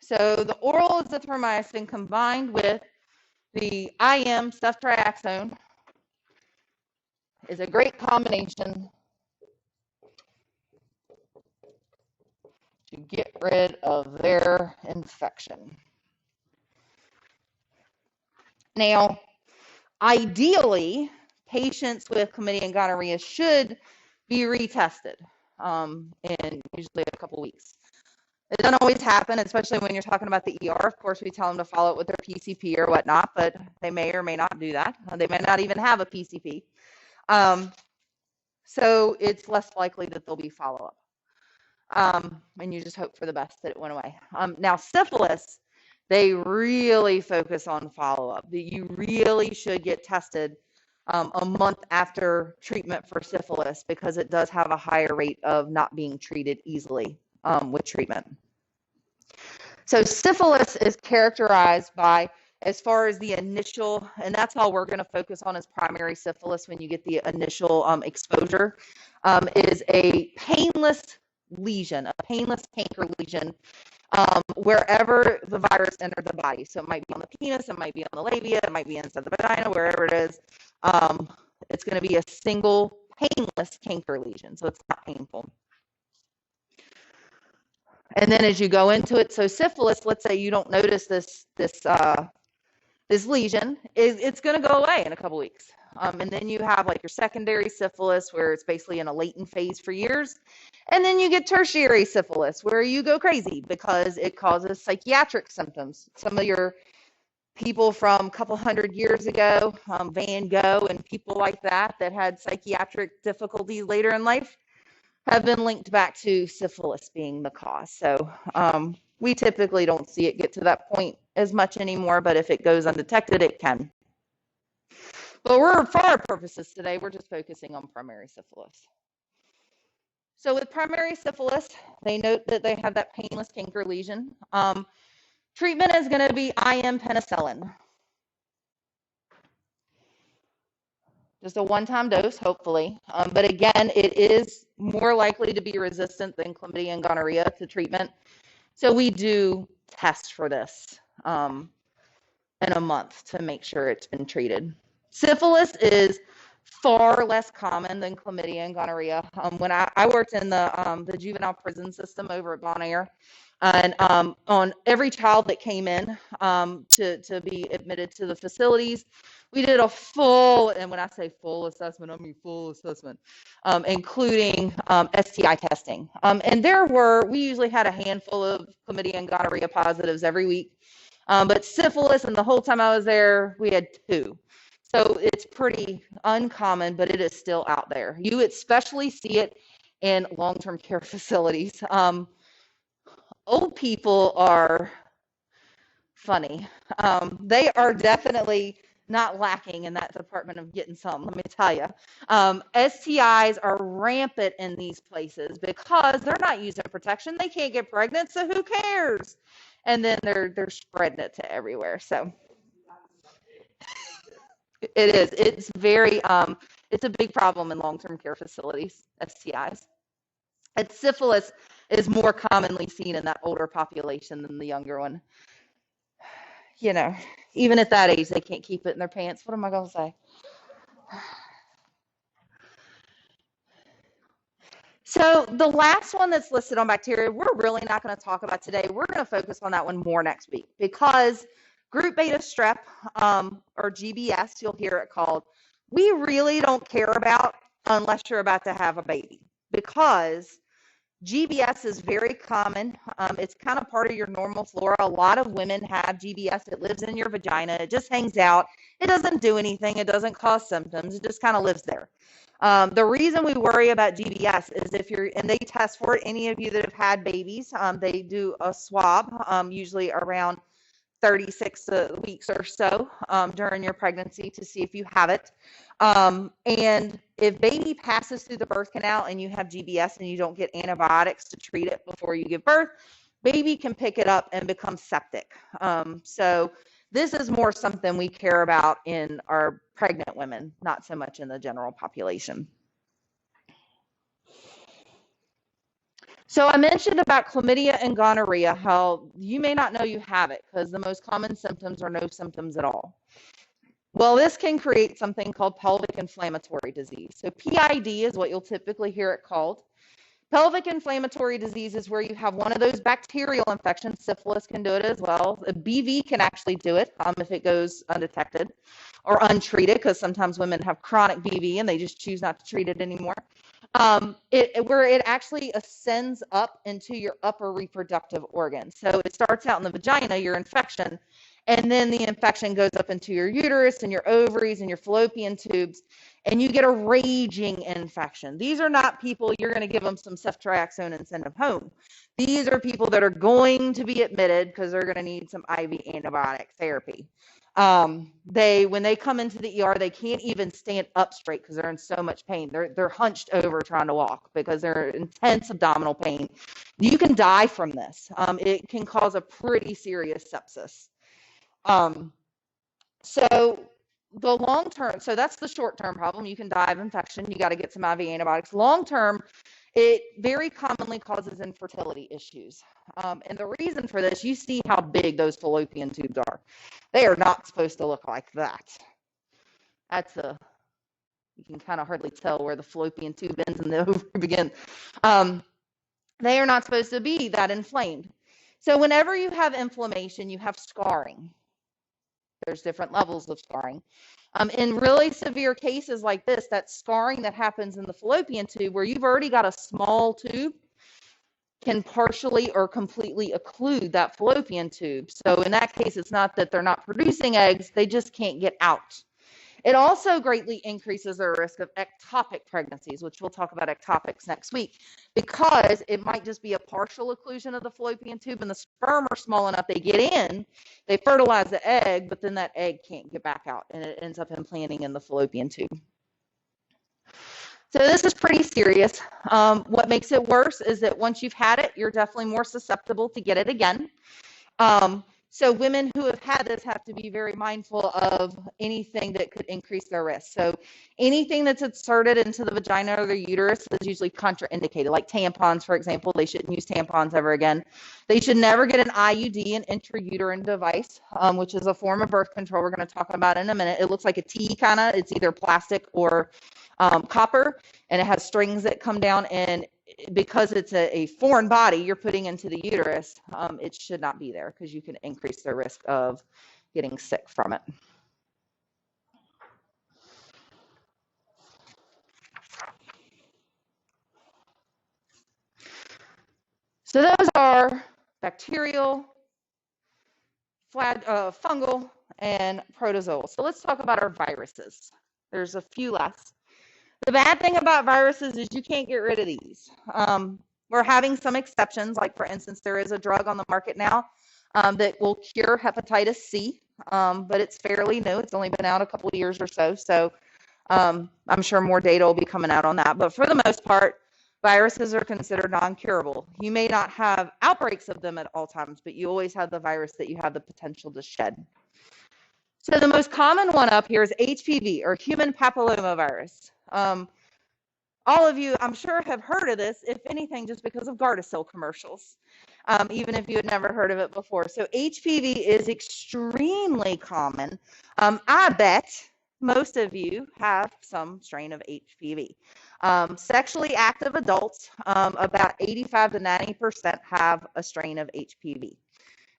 So the oral azithromycin combined with the IM ceftriaxone is a great combination to get rid of their infection. Now, ideally, patients with chlamydia and gonorrhea should be retested in usually a couple weeks. It doesn't always happen, especially when you're talking about the ER. Of course, we tell them to follow it with their PCP or whatnot, but they may or may not do that. They may not even have a PCP. So it's less likely that there'll be follow-up. And you just hope for the best that it went away. Now, syphilis, they really focus on follow-up. You really should get tested a month after treatment for syphilis because it does have a higher rate of not being treated easily with treatment. So syphilis is characterized by, as far as the initial, and that's all we're going to focus on as primary syphilis when you get the initial exposure, is a painless lesion, a painless canker lesion, wherever the virus entered the body. So it might be on the penis, it might be on the labia, it might be inside the vagina, wherever it is. It's going to be a single painless canker lesion, so it's not painful. And then as you go into it, so syphilis, let's say you don't notice this lesion, it's going to go away in a couple weeks. And then you have like your secondary syphilis where it's basically in a latent phase for years. And then you get tertiary syphilis where you go crazy because it causes psychiatric symptoms. Some of your people from a couple hundred years ago, Van Gogh and people like that had psychiatric difficulties later in life, have been linked back to syphilis being the cause. So We typically don't see it get to that point as much anymore, but if it goes undetected, it can. But for our purposes today, we're just focusing on primary syphilis. So with primary syphilis, they note that they have that painless canker lesion. Treatment is going to be IM penicillin. Just a one-time dose, hopefully. But again, it is more likely to be resistant than chlamydia and gonorrhea to treatment. So we do test for this in a month to make sure it's been treated. Syphilis is far less common than chlamydia and gonorrhea. When I worked in the juvenile prison system over at Bon Air, and on every child that came in to be admitted to the facilities, we did a full, and when I say full assessment, I mean full assessment, including STI testing. And we usually had a handful of chlamydia and gonorrhea positives every week. But syphilis, and the whole time I was there, we had 2. So it's pretty uncommon, but it is still out there. You especially see it in long-term care facilities. Old people are funny. They are definitely not lacking in that department of getting some, let me tell you. STIs are rampant in these places because they're not using protection. They can't get pregnant, so who cares? And then they're spreading it to everywhere. So it is. It's very, it's a big problem in long-term care facilities, STIs. And syphilis is more commonly seen in that older population than the younger one. You know, even at that age, they can't keep it in their pants. What am I going to say? So the last one that's listed on bacteria, we're really not going to talk about today. We're going to focus on that one more next week because group beta strep, or GBS, you'll hear it called, we really don't care about unless you're about to have a baby, because GBS is very common. It's kind of part of your normal flora. A lot of women have GBS. It lives in your vagina. It just hangs out. It doesn't do anything. It doesn't cause symptoms. It just kind of lives there. The reason we worry about GBS is and they test for it, any of you that have had babies, they do a swab, usually around 36 weeks or so during your pregnancy to see if you have it. And if baby passes through the birth canal and you have GBS and you don't get antibiotics to treat it before you give birth, baby can pick it up and become septic. So this is more something we care about in our pregnant women, not so much in the general population. So I mentioned about chlamydia and gonorrhea, how you may not know you have it because the most common symptoms are no symptoms at all. Well, this can create something called pelvic inflammatory disease. So PID is what you'll typically hear it called. Pelvic inflammatory disease is where you have one of those bacterial infections. Syphilis can do it as well. A BV can actually do it if it goes undetected or untreated, because sometimes women have chronic BV and they just choose not to treat it anymore. Where it actually ascends up into your upper reproductive organs. So it starts out in the vagina, your infection, and then the infection goes up into your uterus and your ovaries and your fallopian tubes, and you get a raging infection. These are not people you're going to give them some ceftriaxone and send them home. These are people that are going to be admitted because they're going to need some IV antibiotic therapy. When they come into the ER, they can't even stand up straight because they're in so much pain. They're hunched over trying to walk because they're in intense abdominal pain. You can die from this. It can cause a pretty serious sepsis. So the long term, so that's the short term problem. You can die of infection. You got to get some IV antibiotics. Long term, it very commonly causes infertility issues. And the reason for this, you see how big those fallopian tubes are. They are not supposed to look like that. You can kind of hardly tell where the fallopian tube ends and the ovary begins. They are not supposed to be that inflamed. So whenever you have inflammation, you have scarring. There's different levels of scarring. In really severe cases like this, that scarring that happens in the fallopian tube, where you've already got a small tube, can partially or completely occlude that fallopian tube. So in that case, it's not that they're not producing eggs, they just can't get out. It also greatly increases the risk of ectopic pregnancies, which we'll talk about ectopics next week, because it might just be a partial occlusion of the fallopian tube and the sperm are small enough, they get in, they fertilize the egg, but then that egg can't get back out and it ends up implanting in the fallopian tube. So this is pretty serious. What makes it worse is that once you've had it, you're definitely more susceptible to get it again. So women who have had this have to be very mindful of anything that could increase their risk. So anything that's inserted into the vagina or the uterus is usually contraindicated, like tampons, for example. They shouldn't use tampons ever again. They should never get an IUD, an intrauterine device, which is a form of birth control we're going to talk about in a minute. It looks like a T kind of. It's either plastic or copper, and it has strings that come down, and because it's a foreign body you're putting into the uterus, it should not be there because you can increase the risk of getting sick from it. So those are bacterial, fungal, and protozoal. So let's talk about our viruses. There's a few less. The bad thing about viruses is you can't get rid of these. We're having some exceptions, like for instance, there is a drug on the market now that will cure hepatitis C, but it's fairly new. It's only been out a couple of years or so. So I'm sure more data will be coming out on that. But for the most part, viruses are considered non-curable. You may not have outbreaks of them at all times, but you always have the virus that you have the potential to shed. So the most common one up here is HPV, or human papillomavirus. All of you, I'm sure, have heard of this, if anything, just because of Gardasil commercials, even if you had never heard of it before. So HPV is extremely common. I bet most of you have some strain of HPV. Sexually active adults, about 85 to 90% have a strain of HPV.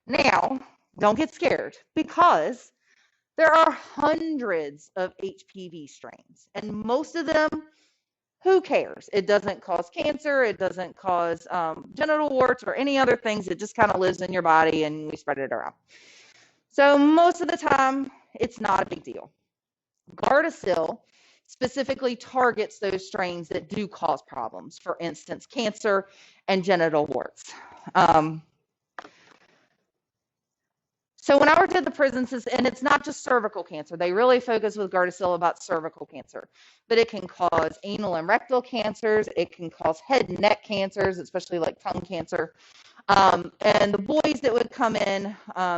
Now, don't get scared, because there are hundreds of HPV strains, and most of them, who cares? It doesn't cause cancer. It doesn't cause genital warts or any other things. It just kind of lives in your body and we spread it around. So most of the time, it's not a big deal. Gardasil specifically targets those strains that do cause problems, for instance, cancer and genital warts. So when I worked at the prisons, and it's not just cervical cancer, they really focus with Gardasil about cervical cancer, but it can cause anal and rectal cancers. It can cause head and neck cancers, especially like tongue cancer. And the boys that would come in,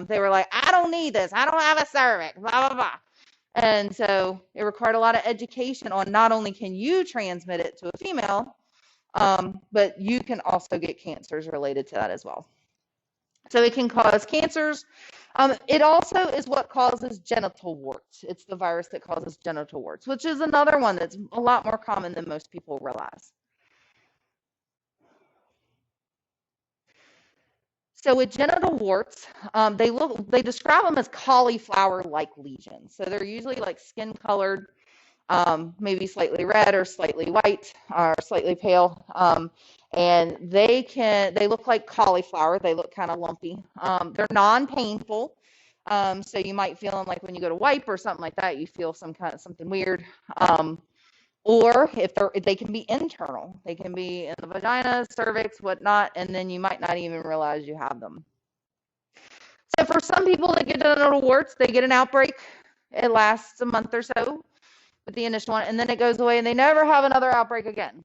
they were like, I don't need this. I don't have a cervix, blah, blah, blah. And so it required a lot of education on not only can you transmit it to a female, but you can also get cancers related to that as well. So it can cause cancers. It also is what causes genital warts. It's the virus that causes genital warts, which is another one that's a lot more common than most people realize. So with genital warts, they describe them as cauliflower-like lesions. So they're usually like skin-colored, maybe slightly red or slightly white or slightly pale. And they look like cauliflower. They look kind of lumpy. They're non-painful. So you might feel them like when you go to wipe or something like that, you feel something weird. Or if they can be internal, they can be in the vagina, cervix, whatnot, and then you might not even realize you have them. So for some people that get genital warts, they get an outbreak. It lasts a month or so with the initial one, and then it goes away and they never have another outbreak again.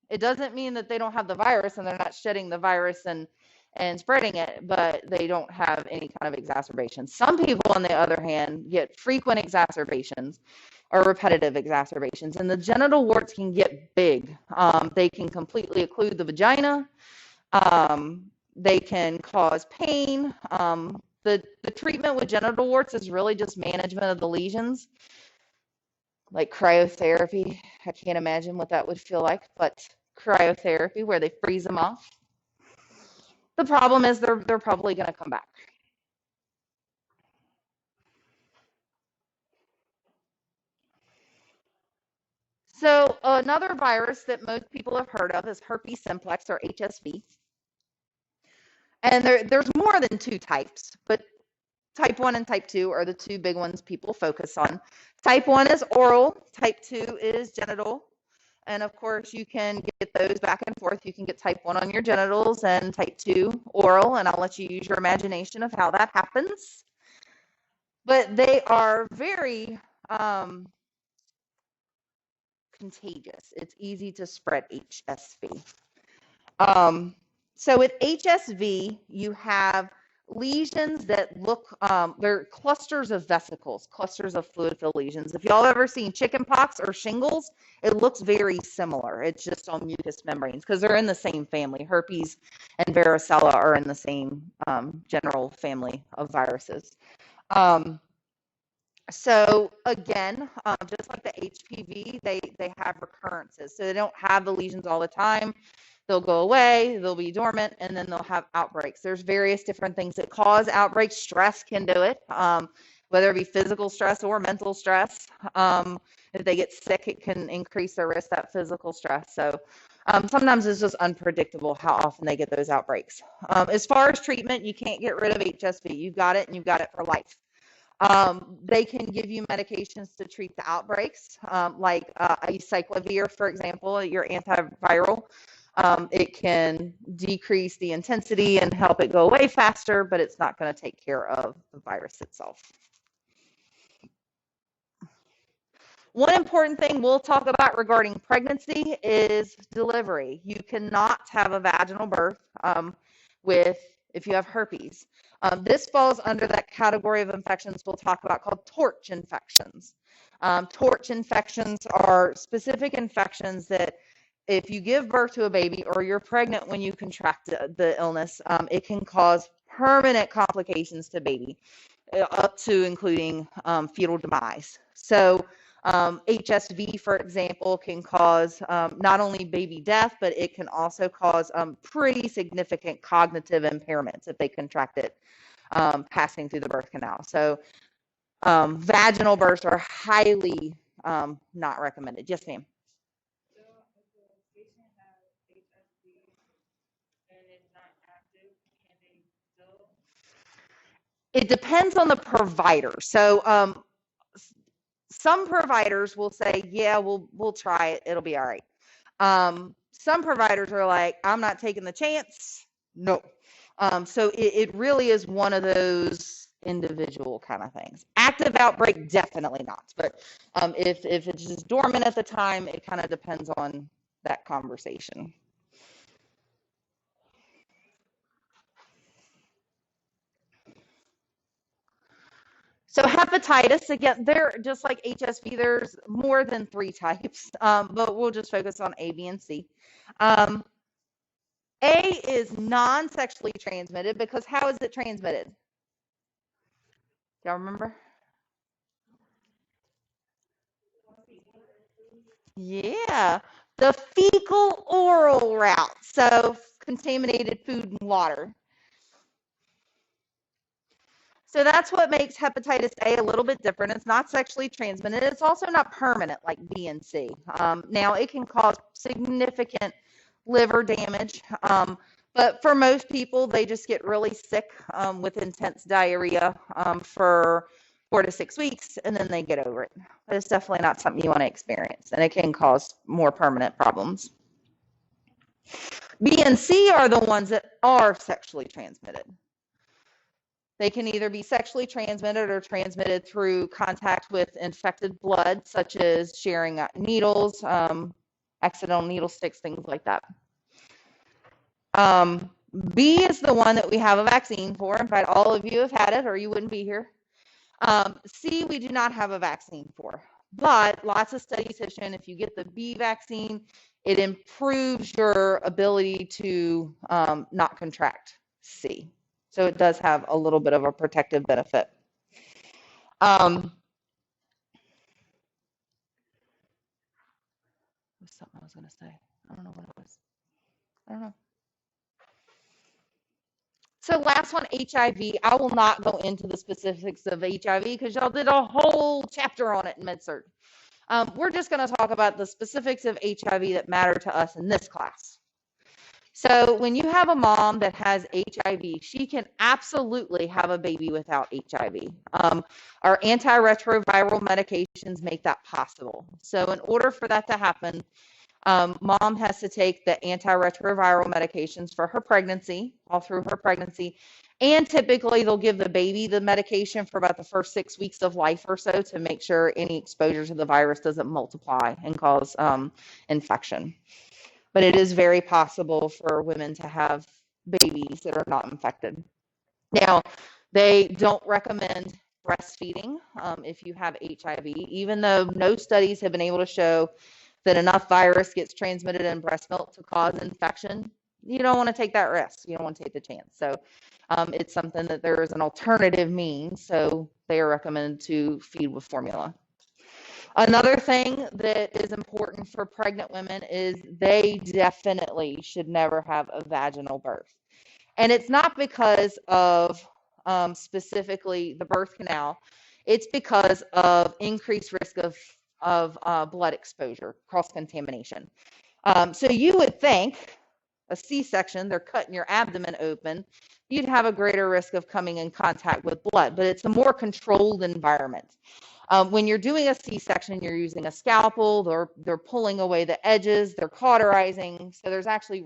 It doesn't mean that they don't have the virus and they're not shedding the virus and spreading it, but they don't have any kind of exacerbation. Some people, on the other hand, get frequent exacerbations or repetitive exacerbations, and the genital warts can get big. They can completely occlude the vagina. They can cause pain. The treatment with genital warts is really just management of the lesions, like cryotherapy. I can't imagine what that would feel like, but cryotherapy, where they freeze them off. The problem is they're probably going to come back. So another virus that most people have heard of is herpes simplex, or HSV. And there's more than two types, but type 1 and type 2 are the two big ones people focus on. Type 1 is oral, type 2 is genital. And of course, you can get those back and forth. You can get type 1 on your genitals and type 2 oral, and I'll let you use your imagination of how that happens. But they are very contagious. It's easy to spread HSV. So with HSV, you have lesions that look, they're clusters of vesicles, clusters of fluid-filled lesions. If y'all ever seen chickenpox or shingles, it looks very similar. It's just on mucous membranes because they're in the same family. Herpes and varicella are in the same general family of viruses. So again, just like the HPV, they have recurrences. So they don't have the lesions all the time. They'll go away, they'll be dormant, and then they'll have outbreaks. There's various different things that cause outbreaks. Stress can do it, whether it be physical stress or mental stress. If they get sick, it can increase their risk, that physical stress. So sometimes it's just unpredictable how often they get those outbreaks. As far as treatment, you can't get rid of HSV. You've got it, and you've got it for life. They can give you medications to treat the outbreaks, like acyclovir, for example, your antiviral. It can decrease the intensity and help it go away faster, but it's not going to take care of the virus itself. One important thing we'll talk about regarding pregnancy is delivery. You cannot have a vaginal birth if you have herpes. This falls under that category of infections we'll talk about called torch infections. Torch infections are specific infections that if you give birth to a baby or you're pregnant when you contract the illness, it can cause permanent complications to baby, up to including fetal demise. So HSV, for example, can cause not only baby death, but it can also cause pretty significant cognitive impairments if they contract it passing through the birth canal. So vaginal births are highly not recommended. Yes, ma'am. It depends on the provider. So some providers will say, yeah, we'll try it. It'll be all right. Some providers are like, I'm not taking the chance. No. So it really is one of those individual kind of things. Active outbreak, definitely not. But if it's just dormant at the time, it kind of depends on that conversation. So hepatitis, again, they're just like HSV, there's more than 3 types, but we'll just focus on A, B, and C. A is non-sexually transmitted because how is it transmitted? Y'all remember? Yeah, the fecal oral route, so contaminated food and water. So that's what makes hepatitis A a little bit different. It's not sexually transmitted. It's also not permanent like B and C. Now, it can cause significant liver damage, but for most people, they just get really sick with intense diarrhea for 4 to 6 weeks, and then they get over it. But it's definitely not something you want to experience, and it can cause more permanent problems. B and C are the ones that are sexually transmitted. They can either be sexually transmitted or transmitted through contact with infected blood, such as sharing needles, accidental needle sticks, things like that. B is the one that we have a vaccine for. In fact, all of you have had it or you wouldn't be here. C, we do not have a vaccine for. But lots of studies have shown if you get the B vaccine, it improves your ability to not contract C. So it does have a little bit of a protective benefit. What's something I was going to say? I don't know what it was. I don't know. So last one, HIV. I will not go into the specifics of HIV because y'all did a whole chapter on it in Med-Surg. We're just going to talk about the specifics of HIV that matter to us in this class. So when you have a mom that has HIV, she can absolutely have a baby without HIV. Our antiretroviral medications make that possible. So in order for that to happen, mom has to take the antiretroviral medications for her pregnancy, all through her pregnancy. And typically they'll give the baby the medication for about the first 6 weeks of life or so to make sure any exposure to the virus doesn't multiply and cause infection. But it is very possible for women to have babies that are not infected. Now, they don't recommend breastfeeding if you have HIV, even though no studies have been able to show that enough virus gets transmitted in breast milk to cause infection. You don't want to take that risk. You don't want to take the chance. So it's something that there is an alternative means. So they are recommended to feed with formula. Another thing that is important for pregnant women is they definitely should never have a vaginal birth. And it's not because of specifically the birth canal. It's because of increased risk of blood exposure, cross-contamination. So you would think a C-section, they're cutting your abdomen open, you'd have a greater risk of coming in contact with blood, but it's a more controlled environment. When you're doing a C-section, you're using a scalpel, they're pulling away the edges, they're cauterizing, so there's actually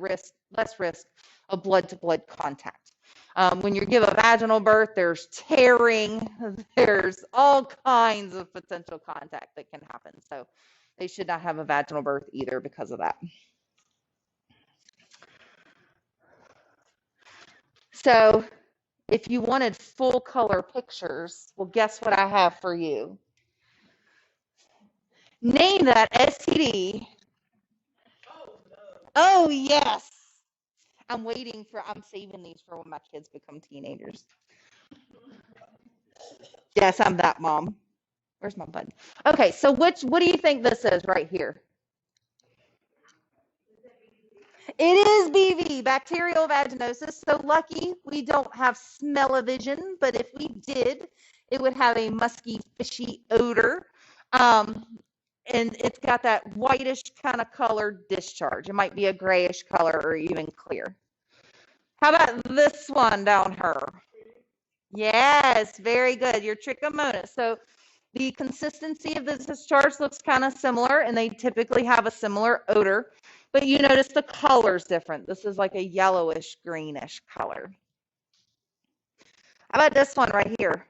less risk of blood-to-blood contact. When you give a vaginal birth, there's tearing, there's all kinds of potential contact that can happen. So they should not have a vaginal birth either because of that. So if you wanted full color pictures, well, guess what I have for you? Name that STD. Oh, yes. I'm saving these for when my kids become teenagers. Yes, I'm that mom. Where's my button? Okay, so what do you think this is right here? It is BV, bacterial vaginosis. So lucky we don't have smell-o-vision, but if we did, it would have a musky, fishy odor. And it's got that whitish kind of colored discharge. It might be a grayish color or even clear. How about this one down here? Yes, very good. Your Trichomonas. So the consistency of the discharge looks kind of similar, and they typically have a similar odor. But you notice the color's different. This is like a yellowish, greenish color. How about this one right here?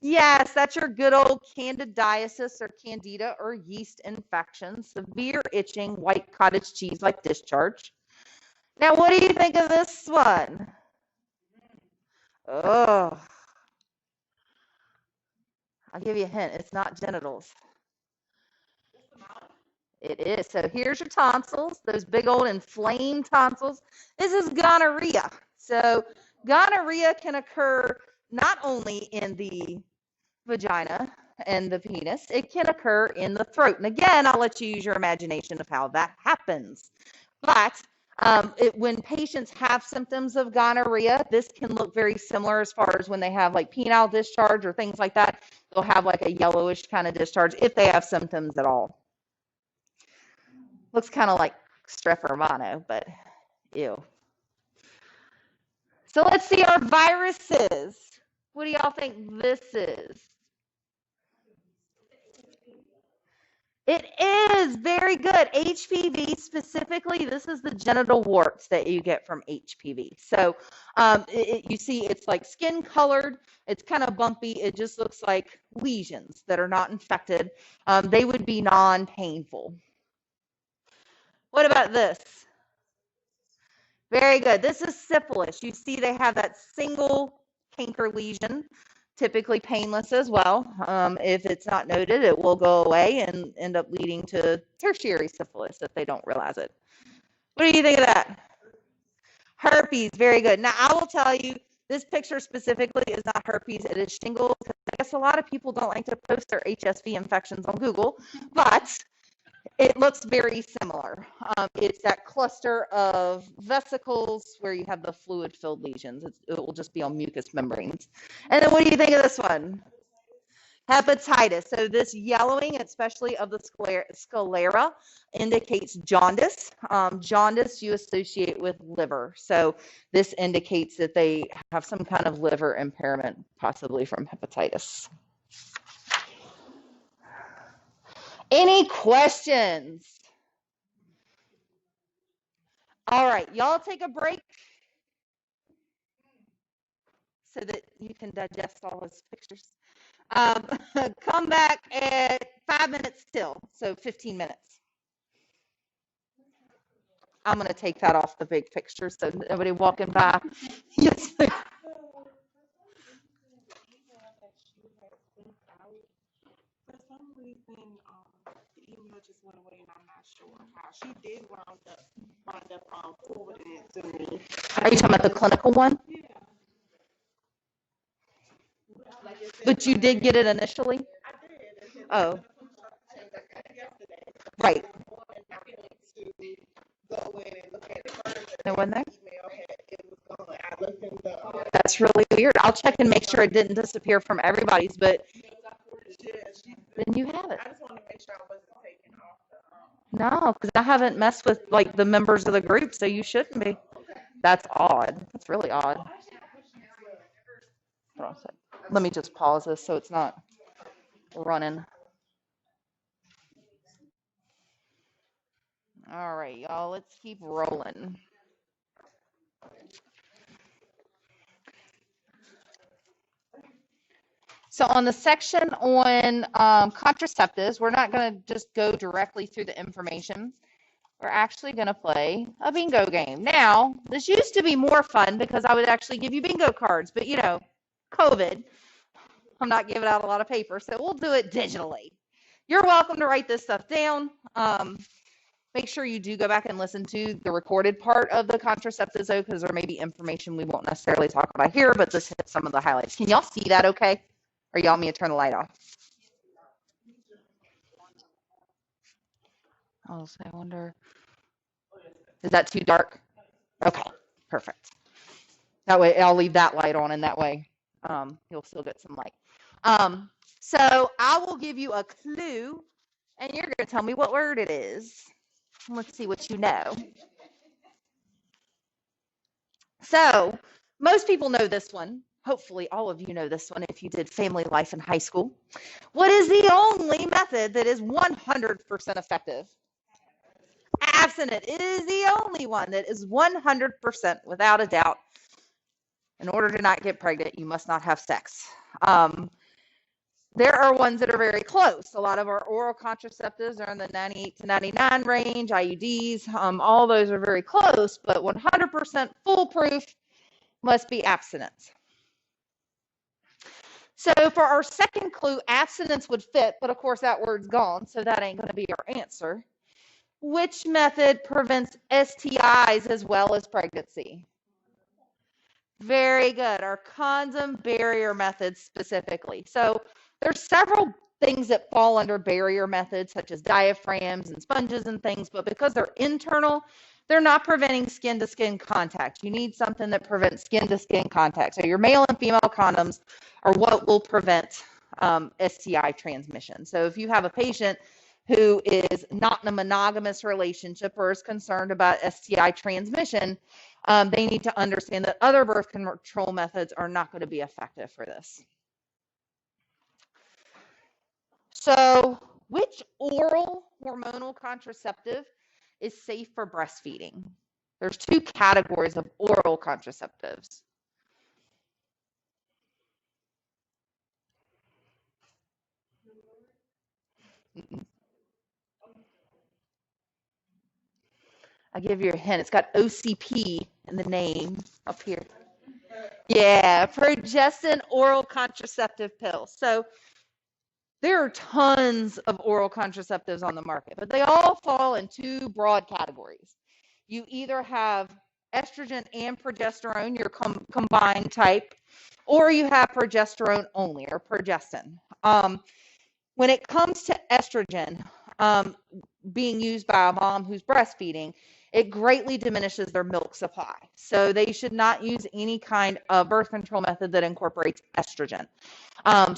Yes, that's your good old Candidiasis or Candida or yeast infection. Severe itching, white cottage cheese-like discharge. Now, what do you think of this one? Oh, I'll give you a hint. It's not genitals. It is. So here's your tonsils, those big old inflamed tonsils. This is gonorrhea. So gonorrhea can occur not only in the vagina and the penis, it can occur in the throat. And again, I'll let you use your imagination of how that happens. But when patients have symptoms of gonorrhea, this can look very similar as far as when they have like penile discharge or things like that. They'll have like a yellowish kind of discharge if they have symptoms at all. Looks kind of like strep or mono, but ew. So let's see our viruses. What do y'all think this is? It is very good. HPV specifically, this is the genital warts that you get from HPV. So you see it's like skin colored. It's kind of bumpy. It just looks like lesions that are not infected. They would be non-painful. What about this? Very good. This is syphilis. You see they have that single canker lesion, typically painless as well. If it's not noted, it will go away and end up leading to tertiary syphilis if they don't realize it. What do you think of that? Herpes, very good. Now, I will tell you, this picture specifically is not herpes, it is shingles. I guess a lot of people don't like to post their HSV infections on Google, but it looks very similar. It's that cluster of vesicles where you have the fluid-filled lesions. It will just be on mucous membranes. And then what do you think of this one? Hepatitis. So this yellowing, especially of the sclera, indicates jaundice. Jaundice you associate with liver. So this indicates that they have some kind of liver impairment, possibly from hepatitis. Any questions? All right, y'all take a break so that you can digest all those pictures. Come back at 5 minutes till, so 15 minutes. I'm going to take that off the big picture so nobody walking by. Yes. For some reason, the email just went away, and I'm not sure how. She did wind up forwarding it to me. Are you talking about the clinical one? Yeah. Like it said, But you did get it initially? I did. Oh, Yesterday. right. And I went to go in and look at it first. No one there? Email it was gone. I looked in the That's really weird. I'll check and make sure it didn't disappear from everybody's, but then you have it. I just want to make sure I wasn't taking off the No, because I haven't messed with like the members of the group, so you shouldn't be. That's odd. That's really odd. Hold on a sec. Let me just pause this so it's not running. All right, y'all, let's keep rolling. So on the section on contraceptives, we're not going to just go directly through the information. We're actually going to play a bingo game. Now, this used to be more fun because I would actually give you bingo cards, but you know, COVID, I'm not giving out a lot of paper, so we'll do it digitally. You're welcome to write this stuff down. Make sure you do go back and listen to the recorded part of the contraceptives, though, because there may be information we won't necessarily talk about here, but this hits some of the highlights. Can y'all see that okay? Or y'all want me to turn the light off? I wonder, is that too dark? Okay, perfect. That way I'll leave that light on, and that way you'll still get some light. So I will give you a clue, and you're going to tell me what word it is. Let's see what you know. So most people know this one. Hopefully all of you know this one if you did family life in high school. What is the only method that is 100% effective? Abstinence. It is the only one that is 100% without a doubt. In order to not get pregnant, you must not have sex. There are ones that are very close. A lot of our oral contraceptives are in the 98 to 99 range, IUDs, all those are very close, but 100% foolproof must be abstinence. So for our second clue, abstinence would fit, but of course that word's gone, so that ain't going to be our answer. Which method prevents STIs as well as pregnancy? Very good. Our condom barrier methods specifically. So there's several things that fall under barrier methods, such as diaphragms and sponges and things, but because they're internal, they're not preventing skin-to-skin contact. You need something that prevents skin-to-skin contact. So your male and female condoms are what will prevent STI transmission. So if you have a patient who is not in a monogamous relationship or is concerned about STI transmission, they need to understand that other birth control methods are not going to be effective for this. So which oral hormonal contraceptive is safe for breastfeeding? There's two categories of oral contraceptives. I'll give you a hint. It's got OCP in the name up here. Yeah, progestin oral contraceptive pills. So there are tons of oral contraceptives on the market, but they all fall in two broad categories. You either have estrogen and progesterone, your combined type, or you have progesterone only, or progestin. When it comes to estrogen being used by a mom who's breastfeeding, it greatly diminishes their milk supply. So they should not use any kind of birth control method that incorporates estrogen.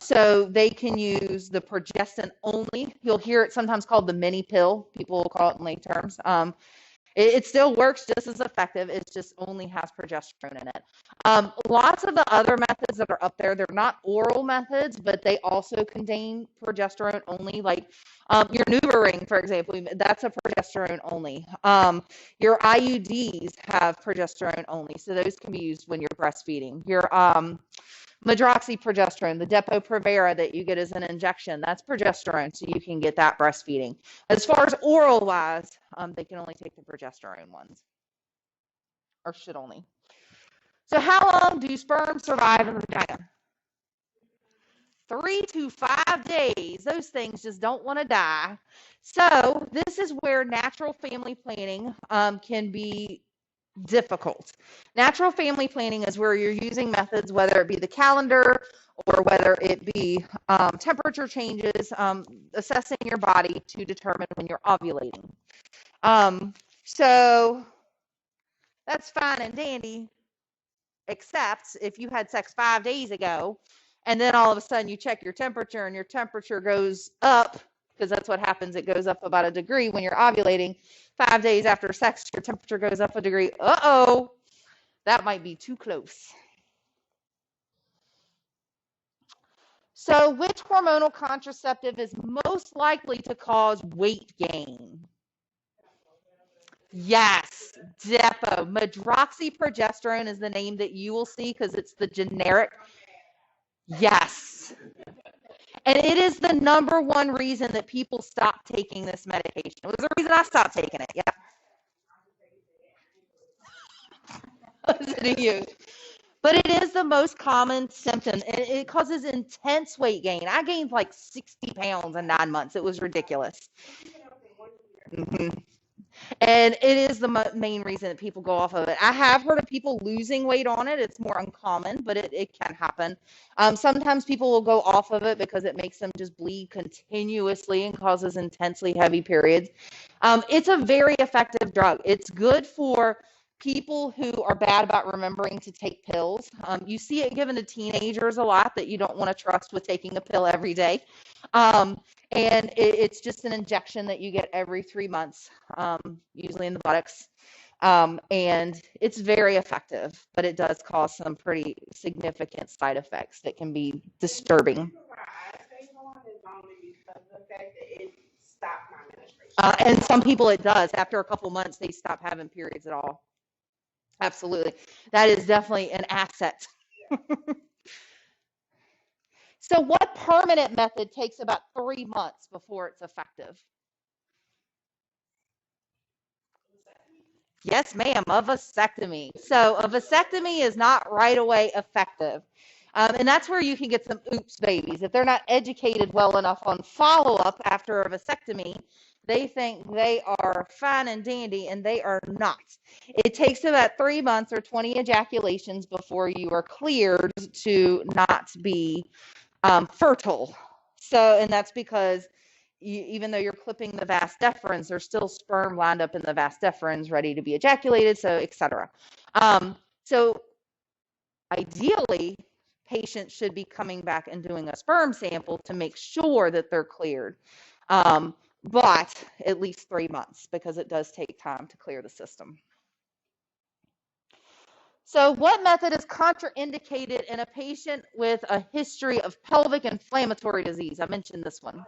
So they can use the progestin only. You'll hear it sometimes called the mini pill. People will call it in lay terms. It still works just as effective. It just only has progesterone in it. Lots of the other methods that are up there, they're not oral methods, but they also contain progesterone only. Like your NuvaRing, for example, that's a progesterone only. Your IUDs have progesterone only, so those can be used when you're breastfeeding. Your medroxyprogesterone, the Depo-Provera that you get as an injection, that's progesterone, so you can get that breastfeeding. As far as oral wise, they can only take the progesterone ones, or should only. So how long do sperm survive in the vagina? 3 to 5 days. Those things just don't want to die. So this is where natural family planning can be difficult. Natural family planning is where you're using methods, whether it be the calendar or whether it be temperature changes, assessing your body to determine when you're ovulating. So that's fine and dandy, except if you had sex 5 days ago and then all of a sudden you check your temperature and your temperature goes up, because that's what happens. It goes up about a degree when you're ovulating. 5 days after sex, your temperature goes up a degree. Uh-oh, that might be too close. So which hormonal contraceptive is most likely to cause weight gain? Yes, Depo. Medroxyprogesterone is the name that you will see because it's the generic. Yes. And it is the #1 reason that people stop taking this medication. It was the reason I stopped taking it. Yeah. But it is the most common symptom. It causes intense weight gain. I gained like 60 pounds in 9 months. It was ridiculous. Mm-hmm. And it is the main reason that people go off of it. I have heard of people losing weight on it. It's more uncommon, but it can happen. Sometimes people will go off of it because it makes them just bleed continuously and causes intensely heavy periods. It's a very effective drug. It's good for people who are bad about remembering to take pills. You see it given to teenagers a lot that you don't want to trust with taking a pill every day. And it's just an injection that you get every 3 months, usually in the buttocks. And it's very effective, but it does cause some pretty significant side effects that can be disturbing. And some people it does. After a couple months, they stop having periods at all. Absolutely. That is definitely an asset. So what permanent method takes about 3 months before it's effective? Yes, ma'am, a vasectomy. So a vasectomy is not right away effective. And that's where you can get some oops babies. If they're not educated well enough on follow-up after a vasectomy, they think they are fine and dandy, and they are not. It takes about 3 months or 20 ejaculations before you are cleared to not be fertile. So, and that's because even though you're clipping the vas deferens, there's still sperm lined up in the vas deferens ready to be ejaculated, so etc. So ideally, patients should be coming back and doing a sperm sample to make sure that they're cleared. But at least 3 months, because it does take time to clear the system. So what method is contraindicated in a patient with a history of pelvic inflammatory disease? I mentioned this one.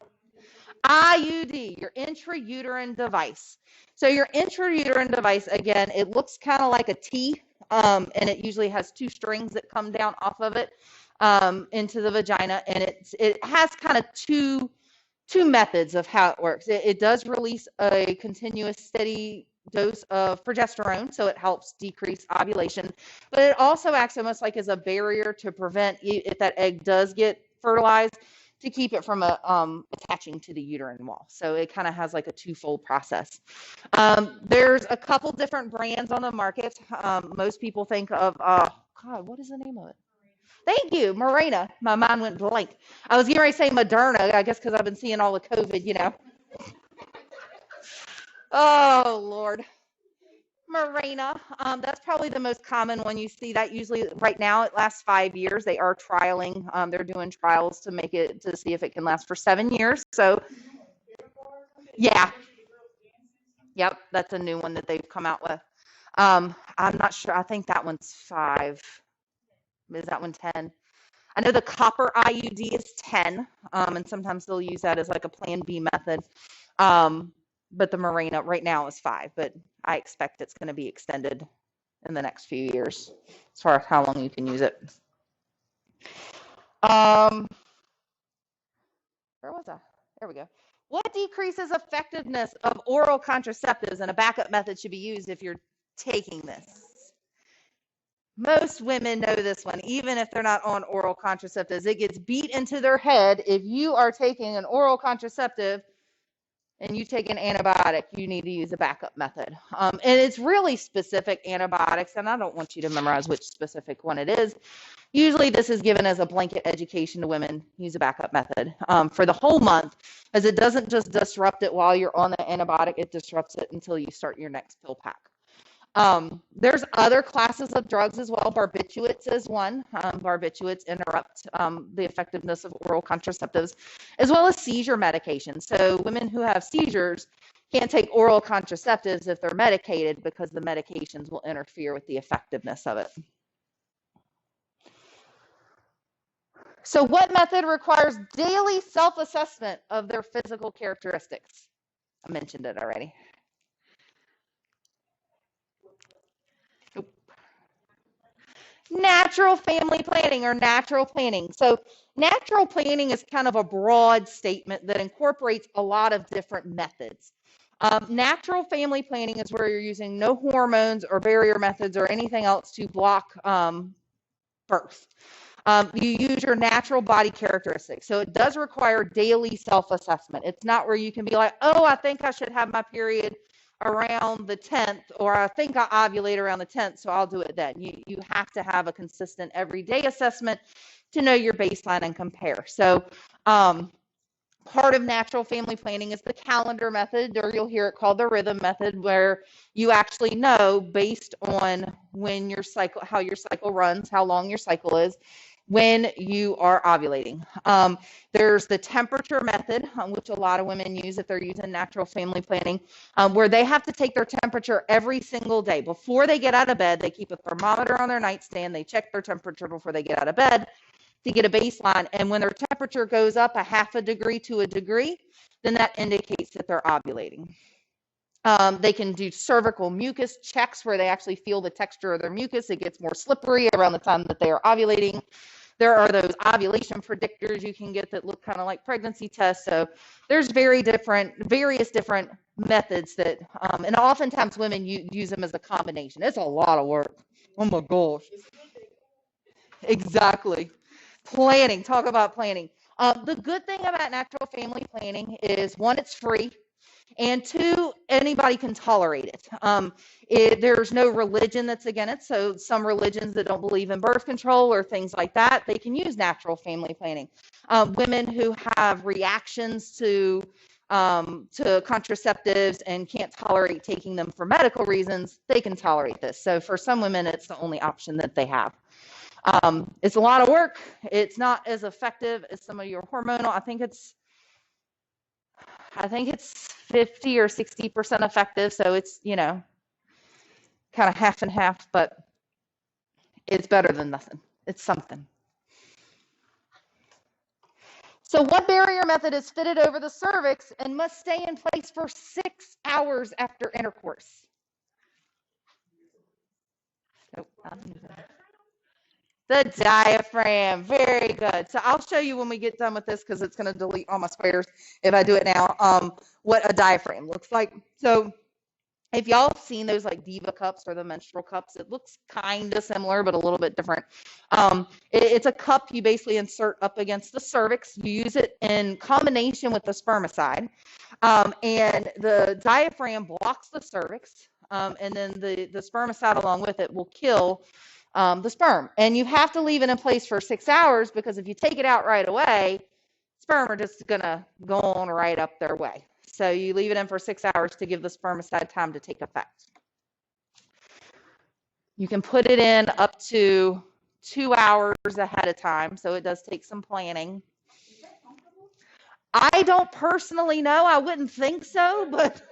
IUD, your intrauterine device. So your intrauterine device, again, it looks kind of like a T, and it usually has 2 strings that come down off of it into the vagina, and it has kind of two methods of how it works. It does release a continuous steady dose of progesterone, so it helps decrease ovulation, but it also acts almost like as a barrier to prevent, if that egg does get fertilized, to keep it from attaching to the uterine wall. So it kind of has like a twofold process. There's a couple different brands on the market. Most people think of, God, what is the name of it? Thank you, Mirena. My mind went blank. I was getting ready to say Moderna, I guess because I've been seeing all the COVID, you know. Oh, Lord. Mirena, that's probably the most common one you see. That usually right now it lasts 5 years. They are trialing. They're doing trials to make it to see if it can last for 7 years. So yeah, yep, that's a new one that they've come out with. I'm not sure. I think that one's 5. Is that one 10? I know the copper IUD is 10, and sometimes they'll use that as like a plan B method. But the Mirena right now is 5, but I expect it's going to be extended in the next few years as far as how long you can use it. Where was I? There we go. What decreases effectiveness of oral contraceptives, and a backup method should be used if you're taking this? Most women know this one, even if they're not on oral contraceptives. It gets beat into their head. If you are taking an oral contraceptive and you take an antibiotic, you need to use a backup method. And it's really specific antibiotics, and I don't want you to memorize which specific one it is. Usually this is given as a blanket education to women. Use a backup method for the whole month, as it doesn't just disrupt it while you're on the antibiotic, it disrupts it until you start your next pill pack. There's other classes of drugs as well. Barbiturates is one. Barbiturates interrupt the effectiveness of oral contraceptives, as well as seizure medication. So women who have seizures can't take oral contraceptives if they're medicated, because the medications will interfere with the effectiveness of it. So what method requires daily self-assessment of their physical characteristics? I mentioned it already. Natural family planning, or natural planning. So natural planning is kind of a broad statement that incorporates a lot of different methods. Natural family planning is where you're using no hormones or barrier methods or anything else to block birth. You use your natural body characteristics. So it does require daily self-assessment. It's not where you can be like, oh, I think I should have my period around the 10th, or I think I ovulate around the 10th, so I'll do it then. You have to have a consistent everyday assessment to know your baseline and compare. So part of natural family planning is the calendar method, or you'll hear it called the rhythm method, where you actually know based on when your cycle, how your cycle runs, how long your cycle is, when you are ovulating. There's the temperature method, which a lot of women use if they're using natural family planning, where they have to take their temperature every single day. Before they get out of bed, they keep a thermometer on their nightstand. They check their temperature before they get out of bed to get a baseline. And when their temperature goes up a half a degree to a degree, then that indicates that they're ovulating. They can do cervical mucus checks where they actually feel the texture of their mucus. It gets more slippery around the time that they are ovulating. There are those ovulation predictors you can get that look kind of like pregnancy tests. So there's various different methods that, and oftentimes women use them as a combination. It's a lot of work. Oh my gosh. Exactly. Planning. Talk about planning. The good thing about natural family planning is, one, it's free. And 2, anybody can tolerate it. There's no religion that's against it. So some religions that don't believe in birth control or things like that, they can use natural family planning. Women who have reactions to contraceptives and can't tolerate taking them for medical reasons, they can tolerate this. So for some women, it's the only option that they have. It's a lot of work. It's not as effective as some of your hormonal. I think it's 50 or 60% effective. So it's, kind of half and half, but it's better than nothing. It's something. So what barrier method is fitted over the cervix and must stay in place for 6 hours after intercourse? Nope. The diaphragm. Very good. So I'll show you when we get done with this, because it's going to delete all my squares if I do it now, what a diaphragm looks like. So if y'all have seen those like Diva cups or the menstrual cups, it looks kind of similar, but a little bit different. It's a cup you basically insert up against the cervix. You use it in combination with the spermicide. And the diaphragm blocks the cervix, and then the spermicide along with it will kill the sperm. And you have to leave it in place for 6 hours, because if you take it out right away, sperm are just gonna go on right up their way. So you leave it in for 6 hours to give the spermicide time to take effect. You can put it in up to 2 hours ahead of time, so it does take some planning. I don't personally know. I wouldn't think so, but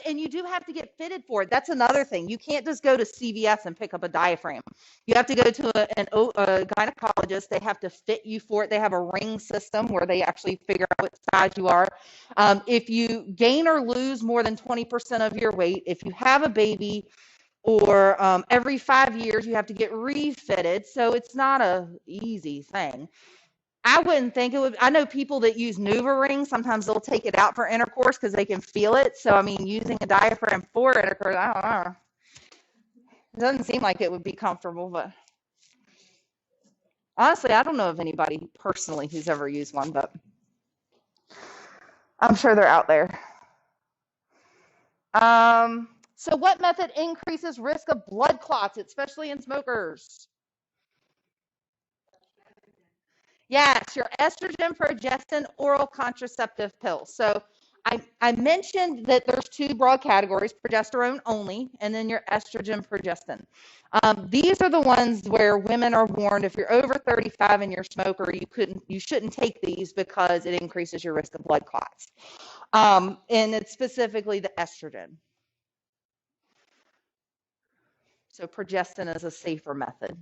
and you do have to get fitted for it. That's another thing. You can't just go to CVS and pick up a diaphragm. You have to go to a gynecologist. They have to fit you for it. They have a ring system where they actually figure out what size you are. If you gain or lose more than 20% of your weight, if you have a baby, or every 5 years you have to get refitted. So it's not a easy thing. I wouldn't think it would. I know people that use NuvaRing. Sometimes they'll take it out for intercourse because they can feel it. So, I mean, using a diaphragm for intercourse, I don't know. It doesn't seem like it would be comfortable, but honestly, I don't know of anybody personally who's ever used one, but I'm sure they're out there. So what method increases risk of blood clots, especially in smokers? Yes, your estrogen, progestin, oral contraceptive pills. So I mentioned that there's two broad categories, progesterone only, and then your estrogen, progestin. These are the ones where women are warned if you're over 35 and you're a smoker, you shouldn't take these because it increases your risk of blood clots. And it's specifically the estrogen. So progestin is a safer method.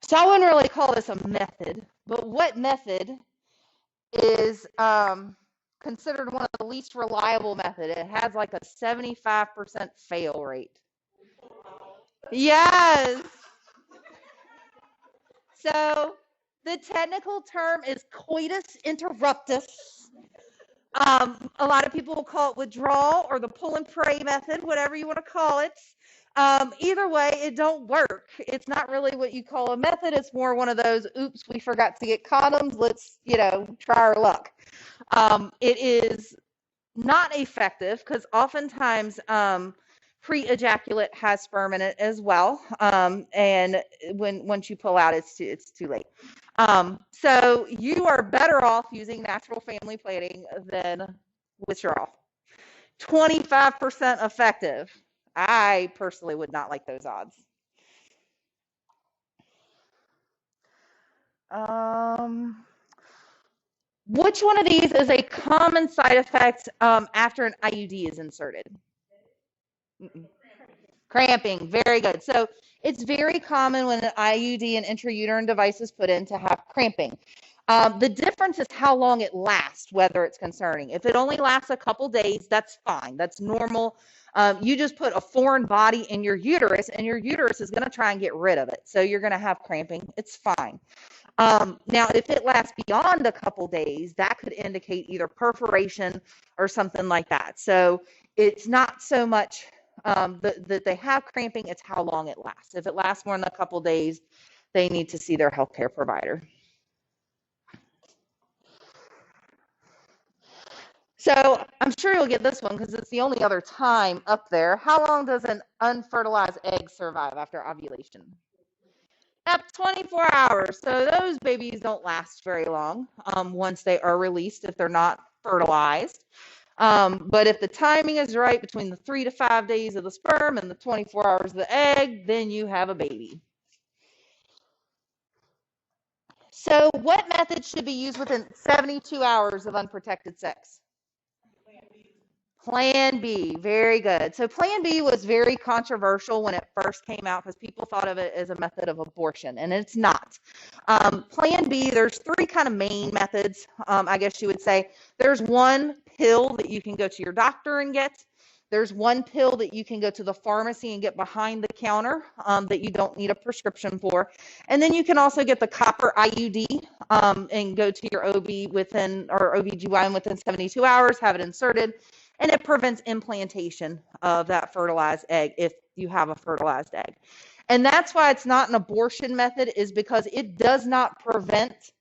So I wouldn't really call this a method, but what method is considered one of the least reliable method? It has like a 75% fail rate. Yes. So the technical term is coitus interruptus. A lot of people will call it withdrawal or the pull and pray method, whatever you want to call it. Either way, it don't work. It's not really what you call a method. It's more one of those, oops, we forgot to get condoms. Let's, try our luck. It is not effective because oftentimes pre-ejaculate has sperm in it as well. And once you pull out, it's too late. So you are better off using natural family planning than withdrawal. 25% effective. I personally would not like those odds. Which one of these is a common side effect after an IUD is inserted? Cramping, very good. So it's very common when an IUD and intrauterine device is put in to have cramping. The difference is how long it lasts, whether it's concerning. If it only lasts a couple days, that's fine. That's normal. You just put a foreign body in your uterus, and your uterus is going to try and get rid of it. So you're going to have cramping. It's fine. Now, if it lasts beyond a couple days, that could indicate either perforation or something like that. So it's not so much that they have cramping, it's how long it lasts. If it lasts more than a couple days, they need to see their healthcare provider. So I'm sure you'll get this one because it's the only other time up there. How long does an unfertilized egg survive after ovulation? Up 24 hours. So those babies don't last very long once they are released if they're not fertilized. But if the timing is right between the 3 to 5 days of the sperm and the 24 hours of the egg, then you have a baby. So what method should be used within 72 hours of unprotected sex? Plan B, very good. So Plan B was very controversial when it first came out because people thought of it as a method of abortion, and it's not. Plan B, there's three kind of main methods, I guess you would say. There's one pill that you can go to your doctor and get. There's one pill that you can go to the pharmacy and get behind the counter that you don't need a prescription for. And then you can also get the copper IUD and go to your OB or OBGYN within 72 hours, have it inserted. And it prevents implantation of that fertilized egg if you have a fertilized egg. And that's why it's not an abortion method, is because it does not prevent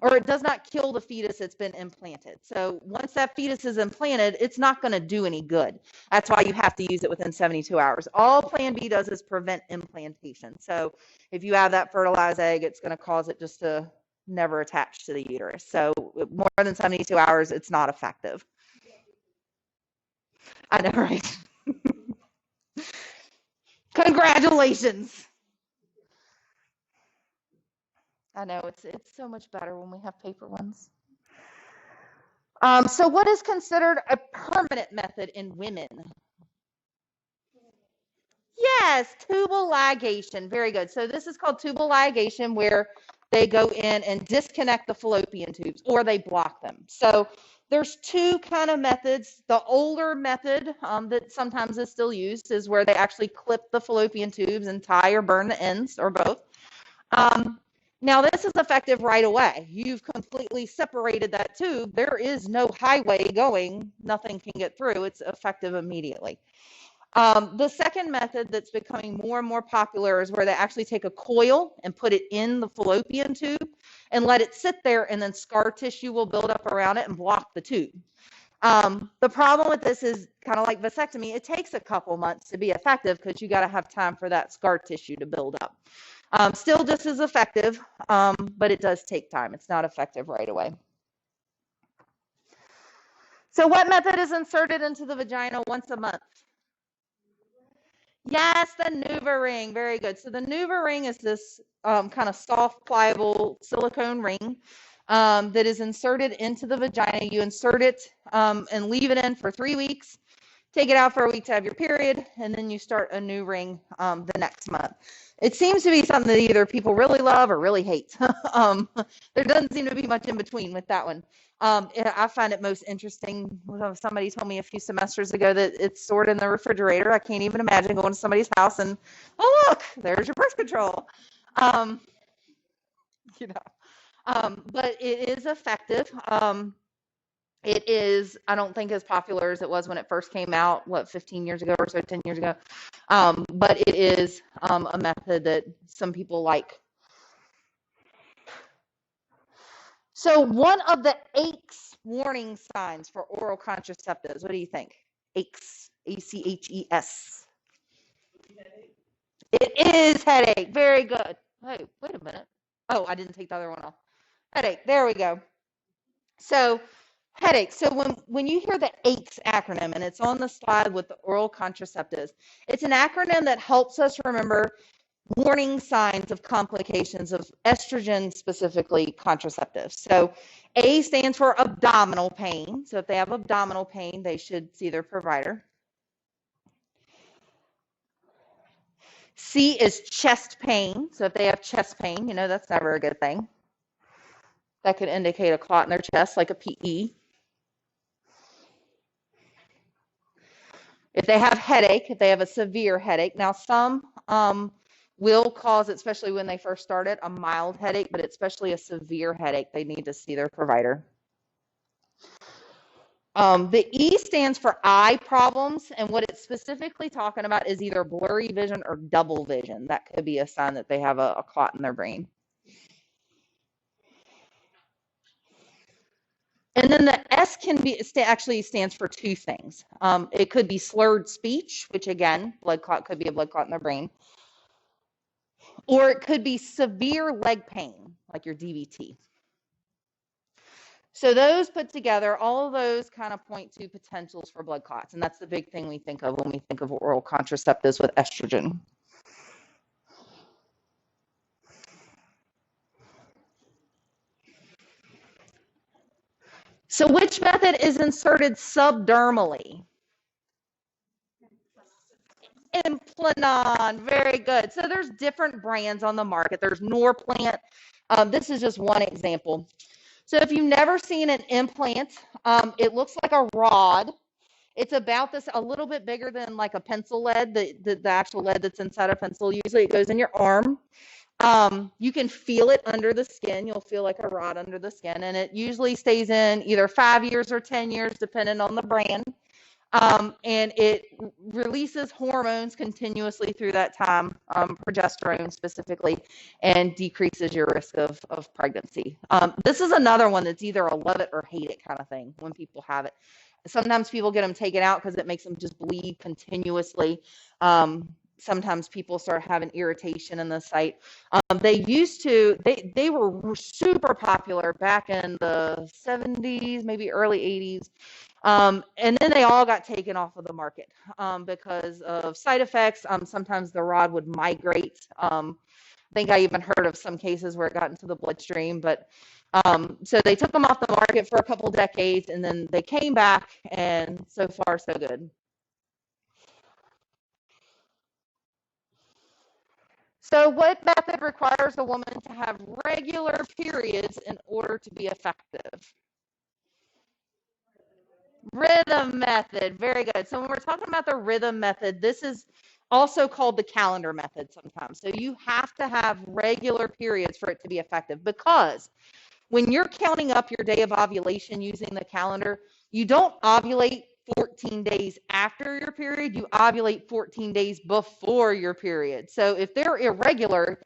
or it does not kill the fetus that's been implanted. So once that fetus is implanted, it's not going to do any good. That's why you have to use it within 72 hours. All Plan B does is prevent implantation. So if you have that fertilized egg, it's going to cause it just to never attached to the uterus. So more than 72 hours, it's not effective. I know, right? Congratulations. I know, it's so much better when we have paper ones. So what is considered a permanent method in women? Yes, tubal ligation. Very good. So this is called tubal ligation, where they go in and disconnect the fallopian tubes, or they block them. So there's two kind of methods. The older method that sometimes is still used is where they actually clip the fallopian tubes and tie or burn the ends, or both. Now this is effective right away. You've completely separated that tube. There is no highway going. Nothing can get through. It's effective immediately. The second method that's becoming more and more popular is where they actually take a coil and put it in the fallopian tube and let it sit there, and then scar tissue will build up around it and block the tube. The problem with this is kind of like vasectomy. It takes a couple months to be effective because you got to have time for that scar tissue to build up. Still just as effective, but it does take time. It's not effective right away. So what method is inserted into the vagina once a month? Yes, the NuvaRing. Very good. So the NuvaRing is this kind of soft, pliable silicone ring that is inserted into the vagina. You insert it and leave it in for 3 weeks. Take it out for a week to have your period, and then you start a new ring the next month. It seems to be something that either people really love or really hate. There doesn't seem to be much in between with that one. I find it most interesting. Somebody told me a few semesters ago that it's stored in the refrigerator. I can't even imagine going to somebody's house and, oh, look, there's your birth control. You know, but it is effective. It is, I don't think, as popular as it was when it first came out, 15 years ago or so, 10 years ago. But it is a method that some people like. So one of the ACHES warning signs for oral contraceptives, what do you think? ACHES, A-C-H-E-S. It is headache. Very good. Hey, wait a minute. Oh, I didn't take the other one off. Headache. There we go. So headache. So when you hear the ACHES acronym, and it's on the slide with the oral contraceptives, it's an acronym that helps us remember warning signs of complications of estrogen, specifically contraceptives. So A stands for abdominal pain. So if they have abdominal pain, they should see their provider. C is chest pain. So if they have chest pain, you know, that's never a good thing. That could indicate a clot in their chest, like a PE. If they have headache, if they have a severe headache, now some will cause, especially when they first started, a mild headache, but especially a severe headache, they need to see their provider. The E stands for eye problems, and what it's specifically talking about is either blurry vision or double vision. That could be a sign that they have a clot in their brain. And then the S can be actually stands for two things. It could be slurred speech, which again, blood clot could be a blood clot in their brain. Or it could be severe leg pain, like your DVT. So those put together, all of those kind of point to potentials for blood clots. And that's the big thing we think of when we think of oral contraceptives with estrogen. So which method is inserted subdermally? Implanon. Very good. So there's different brands on the market. There's Norplant. This is just one example. So if you've never seen an implant, it looks like a rod. It's about this, a little bit bigger than like a pencil lead, the actual lead that's inside a pencil. Usually it goes in your arm. You can feel it under the skin. You'll feel like a rod under the skin, and it usually stays in either 5 years or 10 years, depending on the brand. And it releases hormones continuously through that time, progesterone specifically, and decreases your risk of pregnancy. This is another one that's either a love it or hate it kind of thing when people have it. Sometimes people get them taken out because it makes them just bleed continuously. sometimes people start having irritation in the site. They were super popular back in the 70s, maybe early 80s. And then they all got taken off of the market because of side effects. Sometimes the rod would migrate. I think I even heard of some cases where it got into the bloodstream, but so they took them off the market for a couple decades, and then they came back, and so far so good. So what method requires a woman to have regular periods in order to be effective? Rhythm method. Very good. So when we're talking about the rhythm method, this is also called the calendar method sometimes. So you have to have regular periods for it to be effective, because when you're counting up your day of ovulation using the calendar, you don't ovulate 14 days after your period, you ovulate 14 days before your period. So if they're irregular,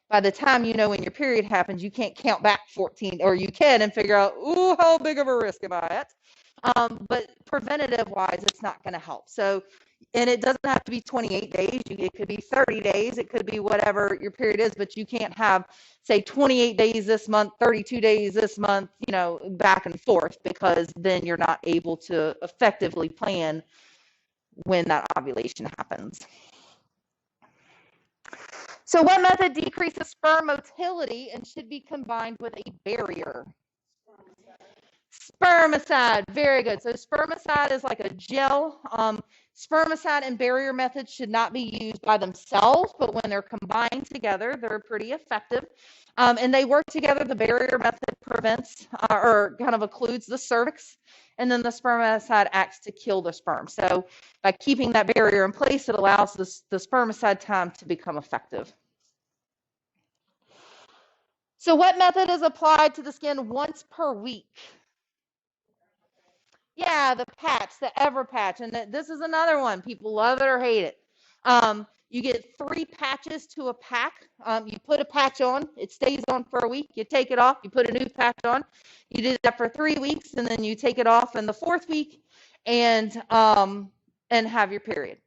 by the time you know when your period happens, you can't count back 14, or you can and figure out, ooh, how big of a risk am I at? But preventative wise, it's not going to help. So, and it doesn't have to be 28 days. It could be 30 days. It could be whatever your period is, but you can't have, say, 28 days this month, 32 days this month, back and forth, because then you're not able to effectively plan when that ovulation happens. So what method decreases sperm motility and should be combined with a barrier? Spermicide, very good. So spermicide is like a gel. Spermicide and barrier methods should not be used by themselves, but when they're combined together, they're pretty effective. And they work together. The barrier method prevents or kind of occludes the cervix, and then the spermicide acts to kill the sperm. So by keeping that barrier in place, it allows the spermicide time to become effective. So what method is applied to the skin once per week? Yeah, the patch, the Ever patch. And this is another one. People love it or hate it. You get 3 patches to a pack. You put a patch on, it stays on for a week. You take it off, you put a new patch on. You do that for 3 weeks, and then you take it off in the 4th week and have your period.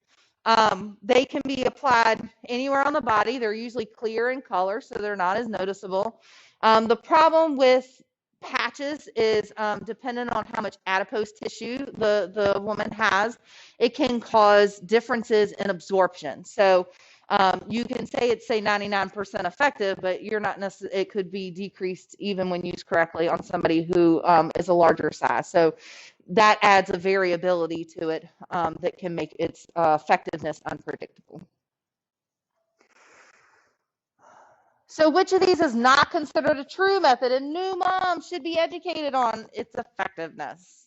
They can be applied anywhere on the body. They're usually clear in color, so they're not as noticeable. The problem with patches is dependent on how much adipose tissue the woman has, it can cause differences in absorption. So you can say it's 99% effective, but you're not necessarily, it could be decreased even when used correctly on somebody who is a larger size. So that adds a variability to it that can make its effectiveness unpredictable. So which of these is not considered a true method, and new moms should be educated on its effectiveness?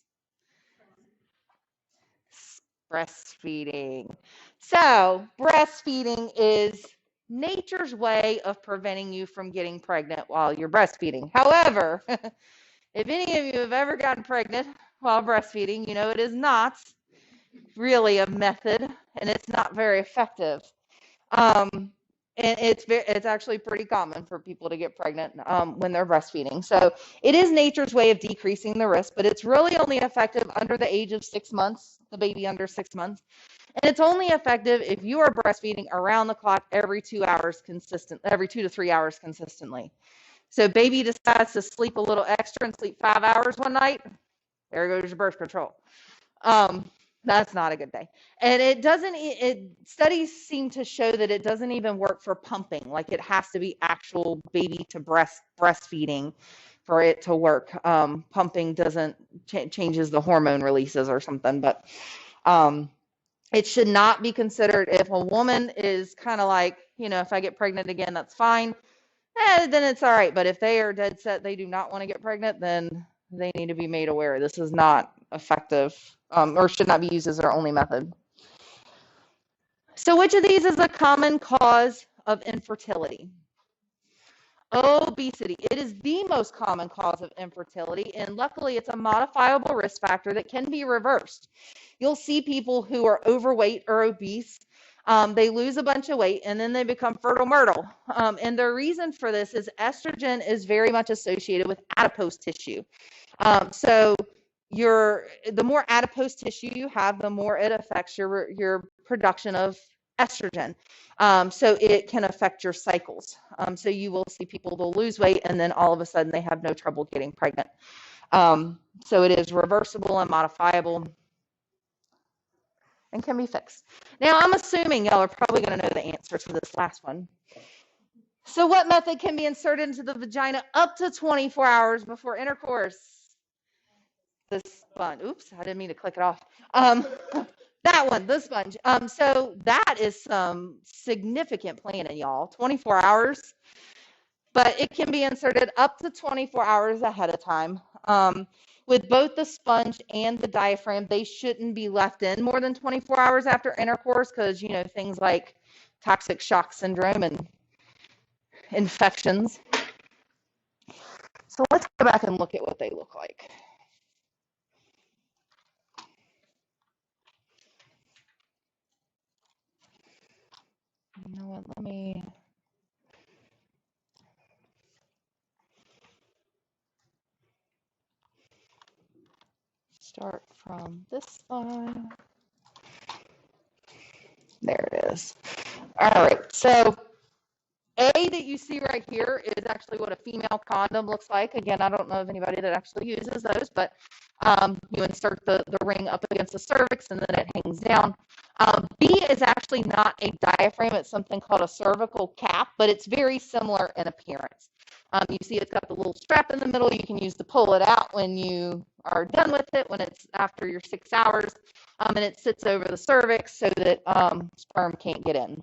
Breastfeeding. So breastfeeding is nature's way of preventing you from getting pregnant while you're breastfeeding. However, if any of you have ever gotten pregnant while breastfeeding, you know it is not really a method, and it's not very effective. And it's actually pretty common for people to get pregnant when they're breastfeeding. So it is nature's way of decreasing the risk, but it's really only effective under the age of 6 months, the baby under 6 months. And it's only effective if you are breastfeeding around the clock every 2 hours every 2 to 3 hours consistently. So baby decides to sleep a little extra and sleep 5 hours one night, there goes your birth control. That's not a good day. And studies seem to show that it doesn't even work for pumping. Like it has to be actual baby to breastfeeding for it to work. Pumping doesn't changes the hormone releases or something, but it should not be considered. If a woman is kind of like, if I get pregnant again, that's fine. Then it's all right. But if they are dead set, they do not want to get pregnant, then they need to be made aware. This is not effective or should not be used as their only method. So which of these is a common cause of infertility? Obesity. It is the most common cause of infertility, and luckily it's a modifiable risk factor that can be reversed. You'll see people who are overweight or obese, they lose a bunch of weight and then they become fertile myrtle. And the reason for this is estrogen is very much associated with adipose tissue. So the more adipose tissue you have, the more it affects your production of estrogen. So it can affect your cycles. So you will see people, they'll lose weight and then all of a sudden they have no trouble getting pregnant. So it is reversible and modifiable and can be fixed. Now, I'm assuming y'all are probably going to know the answer to this last one. So what method can be inserted into the vagina up to 24 hours before intercourse? The sponge. Oops, I didn't mean to click it off. That one, the sponge. So that is some significant planning, y'all. 24 hours. But it can be inserted up to 24 hours ahead of time. With both the sponge and the diaphragm, they shouldn't be left in more than 24 hours after intercourse because, you know, things like toxic shock syndrome and infections. So let's go back and look at what they look like. You know what, let me start from this side. There it is. All right, so A that you see right here is actually what a female condom looks like. Again, I don't know of anybody that actually uses those, but you insert the ring up against the cervix and then it hangs down. B is actually not a diaphragm. It's something called a cervical cap, but it's very similar in appearance. You see it's got the little strap in the middle. You can use to pull it out when you are done with it, when it's after your 6 hours, and it sits over the cervix so that sperm can't get in.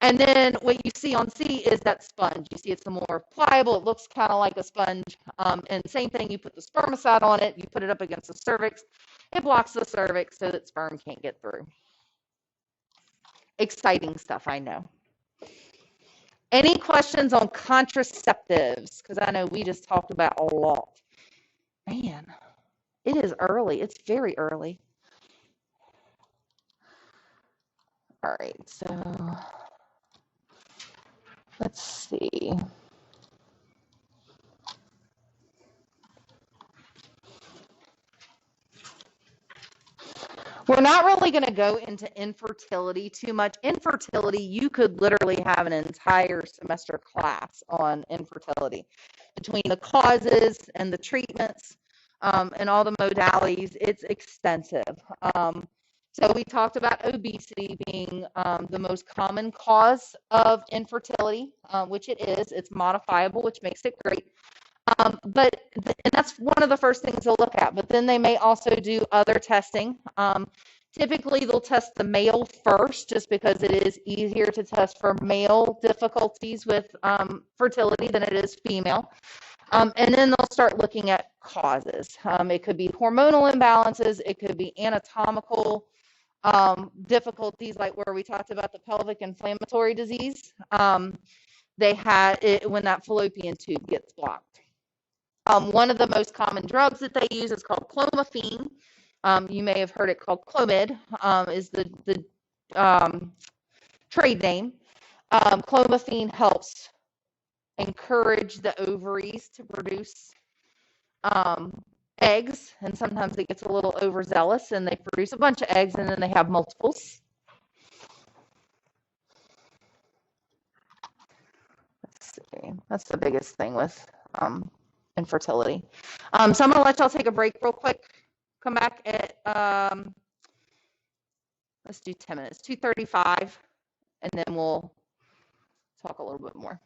And then what you see on C is that sponge. You see it's a more pliable, it looks kind of like a sponge. And same thing, you put the spermicide on it, you put it up against the cervix, it blocks the cervix so that sperm can't get through. Exciting stuff, I know. Any questions on contraceptives? Because I know we just talked about a lot. Man, it is early. It's very early. All right, so let's see. We're not really going to go into infertility too much. Infertility, you could literally have an entire semester class on infertility. Between the causes and the treatments and all the modalities, it's extensive. So we talked about obesity being the most common cause of infertility, which it is. It's modifiable, which makes it great. And that's one of the first things they'll look at. But then they may also do other testing. Typically, they'll test the male first, just because it is easier to test for male difficulties with fertility than it is female. And then they'll start looking at causes. It could be hormonal imbalances. It could be anatomical difficulties, like where we talked about the pelvic inflammatory disease. They had it when that fallopian tube gets blocked. One of the most common drugs that they use is called clomiphene. You may have heard it called Clomid, is the trade name. Clomiphene helps encourage the ovaries to produce eggs, and sometimes it gets a little overzealous and they produce a bunch of eggs and then they have multiples. Let's see, that's the biggest thing with infertility. So I'm going to let y'all take a break real quick. Come back at, let's do 10 minutes, 2:35, and then we'll talk a little bit more.